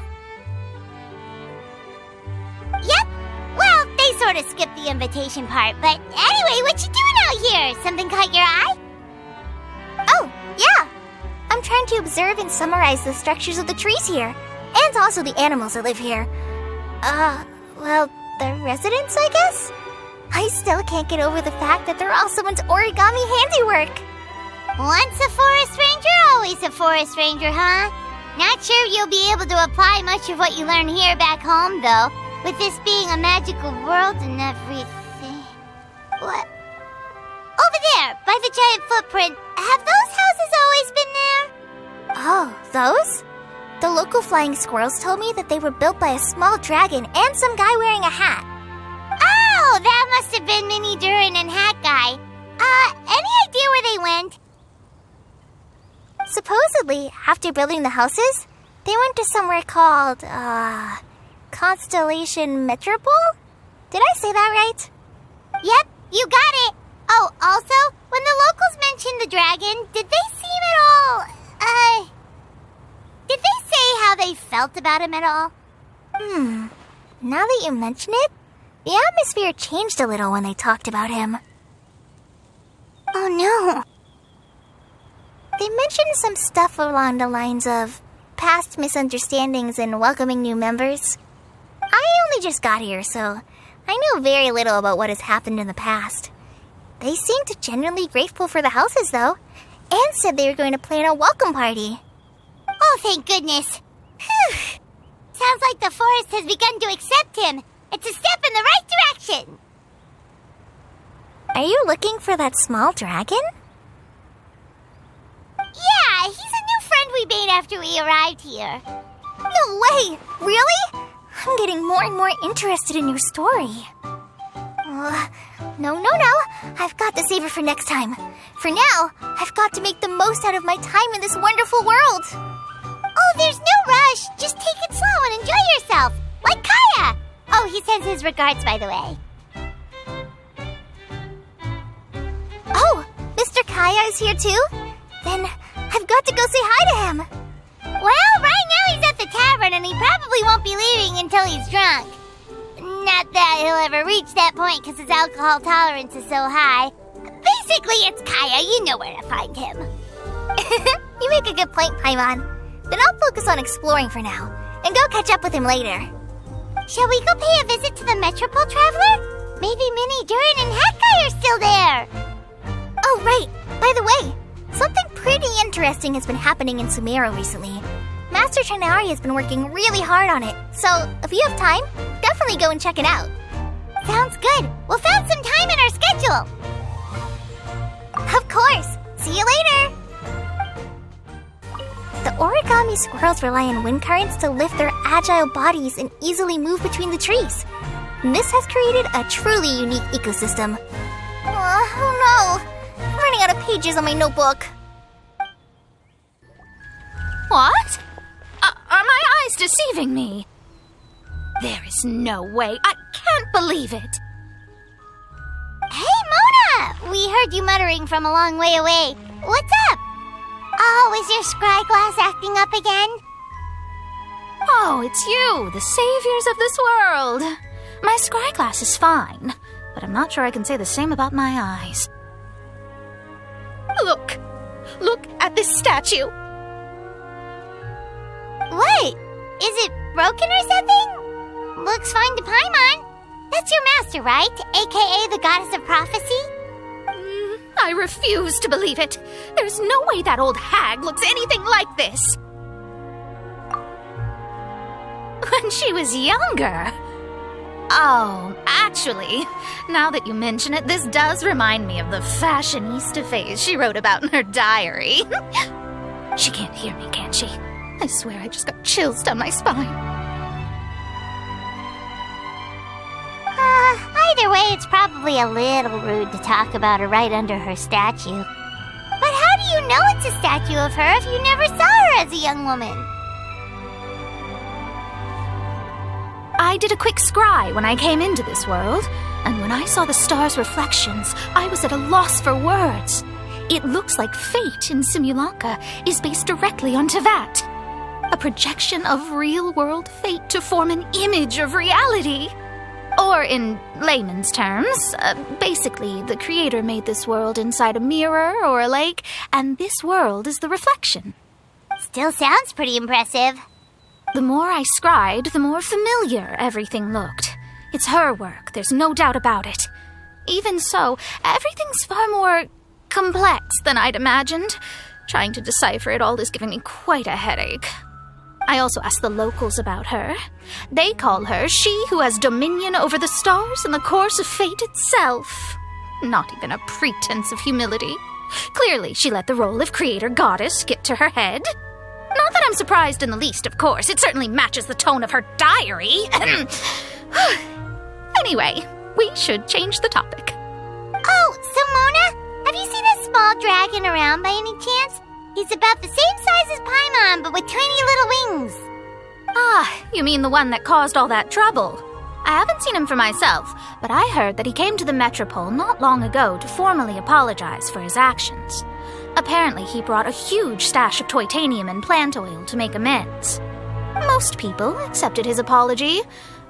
Yep. Well, they sort of skipped the invitation part, but anyway, what you doing out here? Something caught your eye? Oh, yeah. I'm trying to observe and summarize the structures of the trees here, and also the animals that live here. Well, the residents, I guess? I still can't get over the fact that they're all someone's origami handiwork. Once a forest ranger, always a forest ranger, huh? Not sure you'll be able to apply much of what you learn here back home, though, with this being a magical world and everything. What? Over there, by the giant footprint, have those houses always been there? Oh, those? The local flying squirrels told me that they were built by a small dragon and some guy wearing a hat. Oh, that must have been Minnie Durin and Hat Guy. Any idea where they went? Supposedly, after building the houses, they went to somewhere called, Constellation Metropole? Did I say that right? Yep, you got it. Oh, also, when the locals mentioned the dragon, did they seem at all, did they say how they felt about him at all? Now that you mention it, the atmosphere changed a little when they talked about him. Oh no. They mentioned some stuff along the lines of past misunderstandings and welcoming new members. I only just got here, so I know very little about what has happened in the past. They seemed genuinely grateful for the houses, though, and said they were going to plan a welcome party. Oh, thank goodness. Phew. Sounds like the forest has begun to accept him. It's a step in the right direction. Are you looking for that small dragon? Yeah, he's a new friend we made after we arrived here. No way! Really? I'm getting more and more interested in your story. No. I've got to save it for next time. For now, I've got to make the most out of my time in this wonderful world. Oh, there's no rush. Just take it slow and enjoy yourself. Like Kaya. Oh, he sends his regards, by the way. Oh, Mr. Kaya is here too? Then I've got to go say hi to him. Well, right now he's at the tavern and he probably won't be leaving until he's drunk. Not that he'll ever reach that point because his alcohol tolerance is so high. Basically, it's Kaya. You know where to find him. You make a good point, Paimon. Then I'll focus on exploring for now and go catch up with him later. Shall we go pay a visit to the Metropole Traveler? Maybe Minnie, Durin, and Hat Guy are still there. Oh, right. By the way, something pretty interesting has been happening in Sumeru recently. Master Trinari has been working really hard on it, so if you have time, definitely go and check it out. Sounds good. We'll find some time in our schedule. Of course. See you later. The origami squirrels rely on wind currents to lift their agile bodies and easily move between the trees. This has created a truly unique ecosystem. Oh no! I'm running out of pages on my notebook. What? Are my eyes deceiving me? There is no way. I can't believe it. Hey, Mona! We heard you muttering from a long way away. What's up? Oh, is your scry glass acting up again? Oh, it's you, the saviors of this world. My scry glass is fine, but I'm not sure I can say the same about my eyes. Look at this statue. What? Is it broken or something? Looks fine to Paimon. That's your master, right? AKA the goddess of prophecy? I refuse to believe it. There's no way that old hag looks anything like this. When she was younger. Oh, actually, now that you mention it, this does remind me of the fashionista phase she wrote about in her diary. She can't hear me, can she? I swear I just got chills down my spine. Either way, it's probably a little rude to talk about her right under her statue. But how do you know it's a statue of her if you never saw her as a young woman? I did a quick scry when I came into this world, and when I saw the stars' reflections, I was at a loss for words. It looks like fate in Simulanka is based directly on Tevat. A projection of real-world fate to form an image of reality. Or in layman's terms, basically the creator made this world inside a mirror or a lake, and this world is the reflection. Still sounds pretty impressive. The more I scried, the more familiar everything looked. It's her work, there's no doubt about it. Even so, everything's far more complex than I'd imagined. Trying to decipher it all is giving me quite a headache. I also asked the locals about her. They call her she who has dominion over the stars and the course of fate itself. Not even a pretense of humility. Clearly, she let the role of creator goddess get to her head. Not that I'm surprised in the least, of course. It certainly matches the tone of her diary. Anyway, we should change the topic. Oh, so Mona, have you seen a small dragon around by any chance? He's about the same size as Paimon, but with tiny little wings. Ah, you mean the one that caused all that trouble? I haven't seen him for myself, but I heard that he came to the Metropole not long ago to formally apologize for his actions. Apparently, he brought a huge stash of Toitanium and plant oil to make amends. Most people accepted his apology,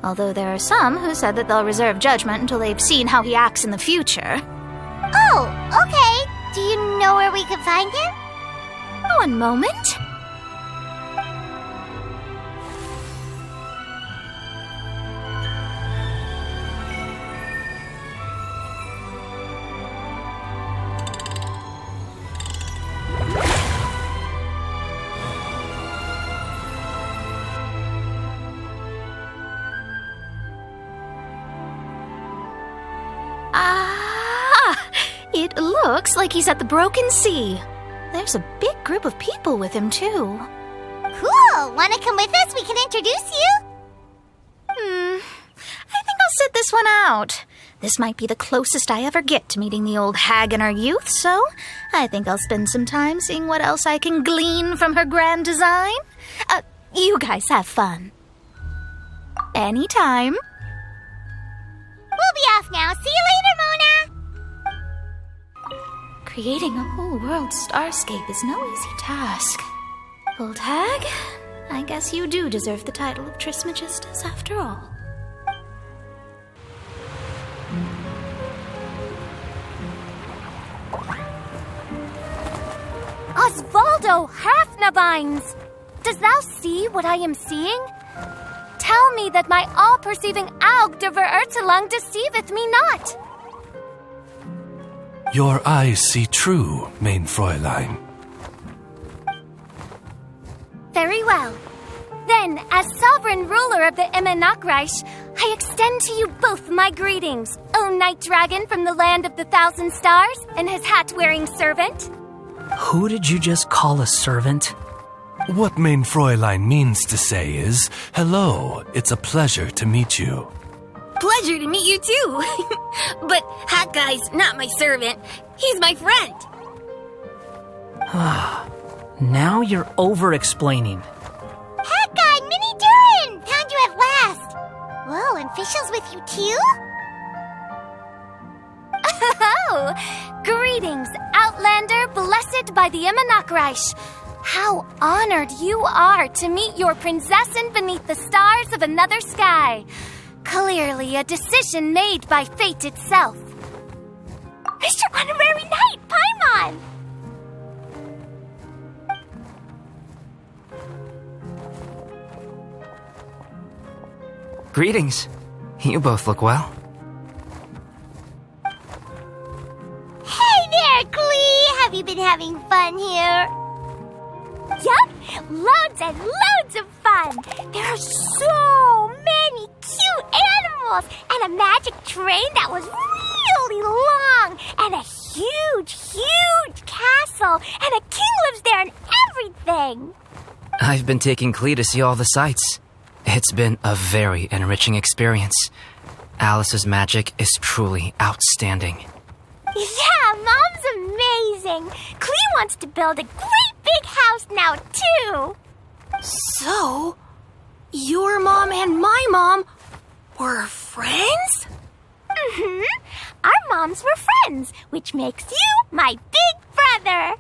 although there are some who said that they'll reserve judgment until they've seen how he acts in the future. Oh, okay. Do you know where we can find him? One moment. It looks like he's at the Broken Sea. There's a big group of people with him, too. Cool! Wanna come with us? We can introduce you? I think I'll sit this one out. This might be the closest I ever get to meeting the old hag in her youth, so I think I'll spend some time seeing what else I can glean from her grand design. You guys have fun. Anytime. We'll be off now. See you later, Mona! Creating a whole world starscape is no easy task. Old hag, I guess you do deserve the title of Trismegistus after all. Osvaldo Hafnavines! Does thou see what I am seeing? Tell me that my all-perceiving Aug de Verurtelung deceiveth me not. Your eyes see true, mein Fräulein. Very well. Then, as sovereign ruler of the Emenakreich, I extend to you both my greetings, O Night Dragon from the land of the Thousand Stars and his hat-wearing servant. Who did you just call a servant? What mein Fräulein means to say is, hello, it's a pleasure to meet you. Pleasure to meet you too. But Hat Guy's not my servant. He's my friend. Now you're over-explaining. Hat Guy, Minnie Durin! Found you at last. Whoa, and Fischl's with you too? Oh, greetings, Outlander blessed by the Emenakreich. How honored you are to meet your princessin beneath the stars of another sky. Clearly a decision made by fate itself. Mr. Honorary Knight, Paimon! Greetings. You both look well. Hey there, Klee! Have you been having fun here? Yup, loads and loads of fun. There are so many cute animals and a magic train that was really long and a huge, huge castle and a king lives there and everything. I've been taking Klee to see all the sights. It's been a very enriching experience. Alice's magic is truly outstanding. Yeah, Mom's amazing. Klee wants to build a great big house now, too. So, your mom and my mom were friends? Mm-hmm. Our moms were friends, which makes you my big brother.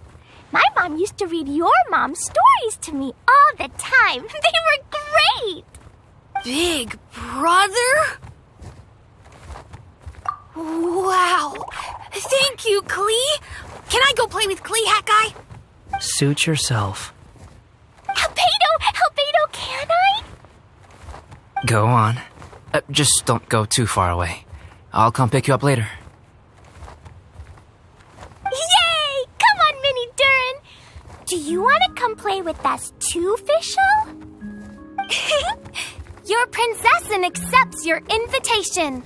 My mom used to read your mom's stories to me all the time. They were great. Big brother? Wow. Thank you, Klee. Can I go play with Klee, Hat Guy? Suit yourself. Albedo, can I? Go on. Just don't go too far away. I'll come pick you up later. Yay! Come on, Mini Durin! Do you want to come play with us too, Fischl? Your princessin accepts your invitation.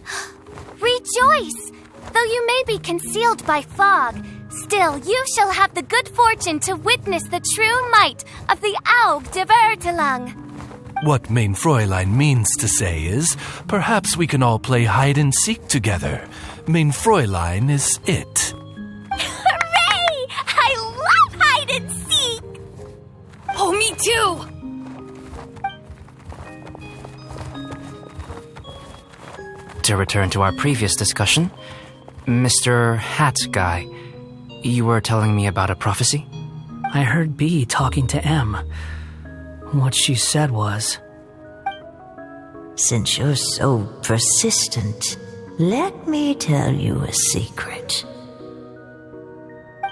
Rejoice! Though you may be concealed by fog, still you shall have the good fortune to witness the true might of the Aug de Vertelang. What mein Fräulein means to say is, perhaps we can all play hide and seek together. Mein Fräulein is it. Hooray! I love hide and seek! Oh, me too! To return to our previous discussion, Mr. Hat Guy, you were telling me about a prophecy? I heard B talking to M. What she said was, Since you're so persistent, let me tell you a secret.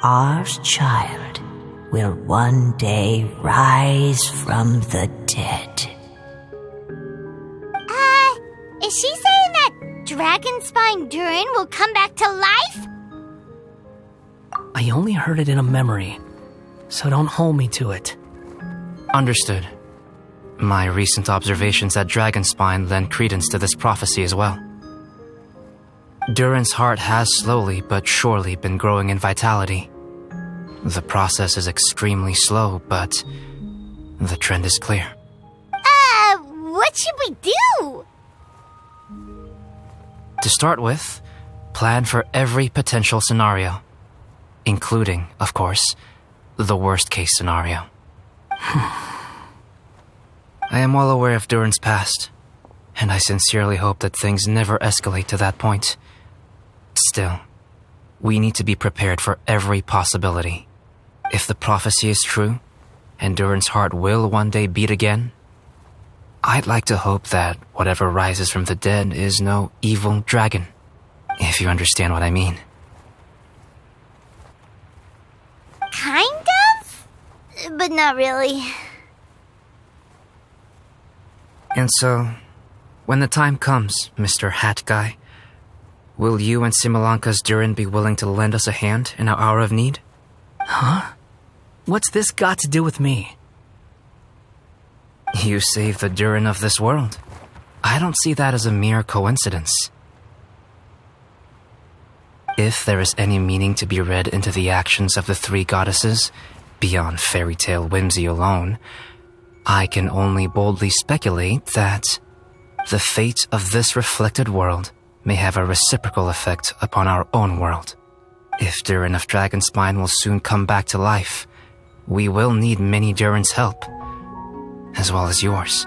Our child will one day rise from the dead. Is she saying that Dragon Spine Durin will come back to life? I only heard it in a memory, so don't hold me to it. Understood. My recent observations at Dragonspine lend credence to this prophecy as well. Durin's heart has slowly but surely been growing in vitality. The process is extremely slow, but the trend is clear. What should we do? To start with, plan for every potential scenario, including, of course, the worst-case scenario. I am well aware of Durin's past, and I sincerely hope that things never escalate to that point. Still, we need to be prepared for every possibility. If the prophecy is true, and Durin's heart will one day beat again, I'd like to hope that whatever rises from the dead is no evil dragon, if you understand what I mean. Kind of? But not really. And so, when the time comes, Mr. Hat Guy, will you and Simulanka's Durin be willing to lend us a hand in our hour of need? Huh? What's this got to do with me? You saved the Durin of this world. I don't see that as a mere coincidence. If there is any meaning to be read into the actions of the three goddesses, beyond fairy tale whimsy alone, I can only boldly speculate that the fate of this reflected world may have a reciprocal effect upon our own world. If Durin of Dragonspine will soon come back to life, we will need many Durin's help, as well as yours,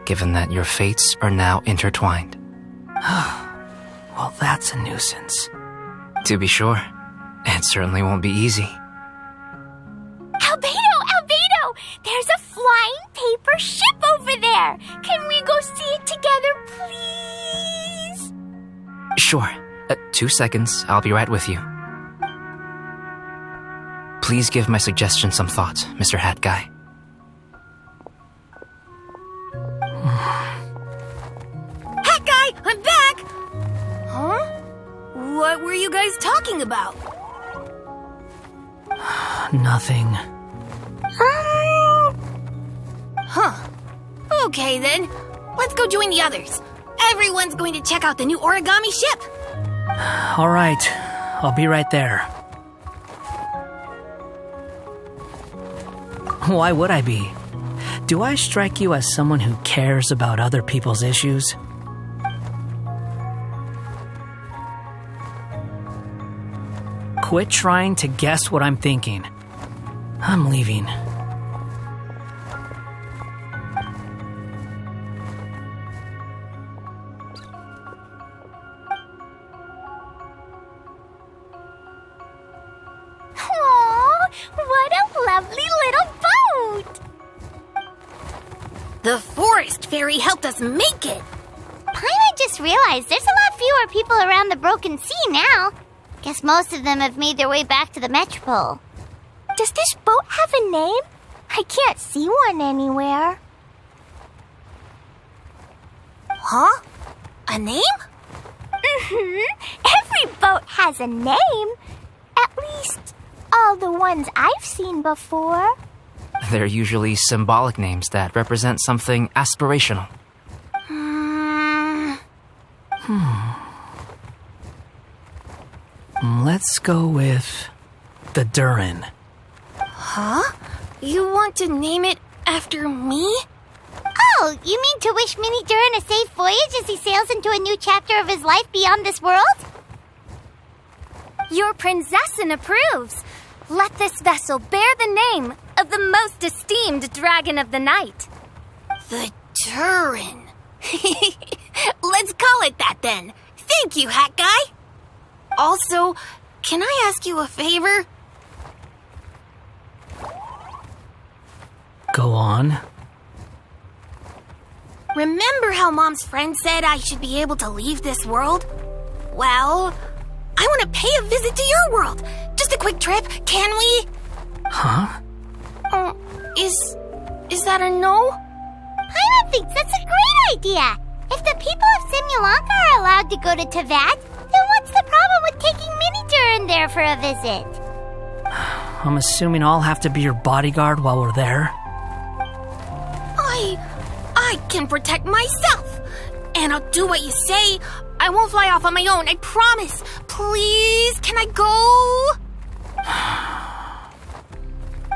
given that your fates are now intertwined. Well, that's a nuisance. To be sure, it certainly won't be easy. Albedo! There's a flying paper ship over there! Can we go see it together, please? Sure. 2 seconds, I'll be right with you. Please give my suggestion some thought, Mr. Hat Guy. Hat Guy, I'm back! Huh? What were you guys talking about? Nothing. Huh. Okay then. Let's go join the others. Everyone's going to check out the new origami ship. All right. I'll be right there. Why would I be? Do I strike you as someone who cares about other people's issues? Quit trying to guess what I'm thinking. I'm leaving. What a lovely little boat! The forest fairy helped us make it. Paimon just realized there's a lot fewer people around the Broken Sea now. Guess most of them have made their way back to the Metropole. Does this boat have a name? I can't see one anywhere. Huh? A name? Every boat has a name. At least, all the ones I've seen before. They're usually symbolic names that represent something aspirational. Let's go with the Durin. Huh? You want to name it after me? Oh, you mean to wish Mini Durin a safe voyage as he sails into a new chapter of his life beyond this world? Your princessin approves. Let this vessel bear the name of the most esteemed dragon of the night. The Durin. Let's call it that then. Thank you, Hat Guy. Also, can I ask you a favor? Go on. Remember how Mom's friend said I should be able to leave this world? Well, I want to pay a visit to your world. Just a quick trip, can we? Huh? Is that a no? Paimon thinks that's a great idea. If the people of Simulanka are allowed to go to Teyvat, then what's the problem with taking Mini Durin there for a visit? I'm assuming I'll have to be your bodyguard while we're there. I can protect myself. And I'll do what you say. I won't fly off on my own, I promise. Please, can I go?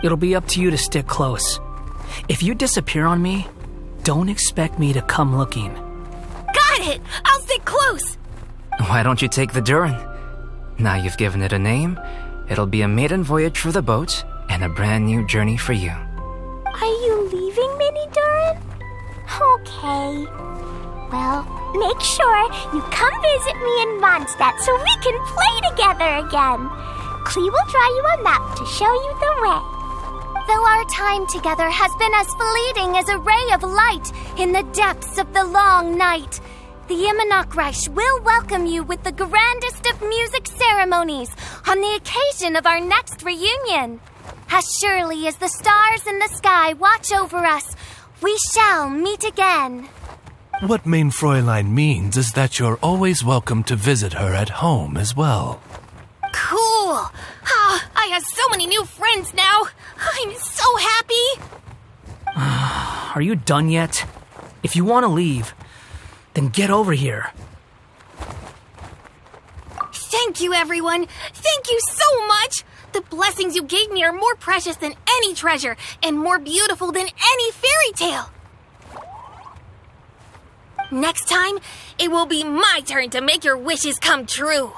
It'll be up to you to stick close. If you disappear on me, don't expect me to come looking. Got it! I'll stick close! Why don't you take the Durin? Now you've given it a name, it'll be a maiden voyage for the boat and a brand new journey for you. Are you leaving, Mini Durin? Okay. Well, make sure you come visit me in Mondstadt so we can play together again. Klee will draw you a map to show you the way. Though our time together has been as fleeting as a ray of light in the depths of the long night, the Immonokreich will welcome you with the grandest of music ceremonies on the occasion of our next reunion. As surely as the stars in the sky watch over us, we shall meet again. What Mein Fräulein means is that you're always welcome to visit her at home as well. Cool! I have so many new friends now. I'm so happy. Are you done yet? If you want to leave, then get over here. Thank you, everyone. Thank you so much. The blessings you gave me are more precious than any treasure and more beautiful than any fairy tale. Next time, it will be my turn to make your wishes come true.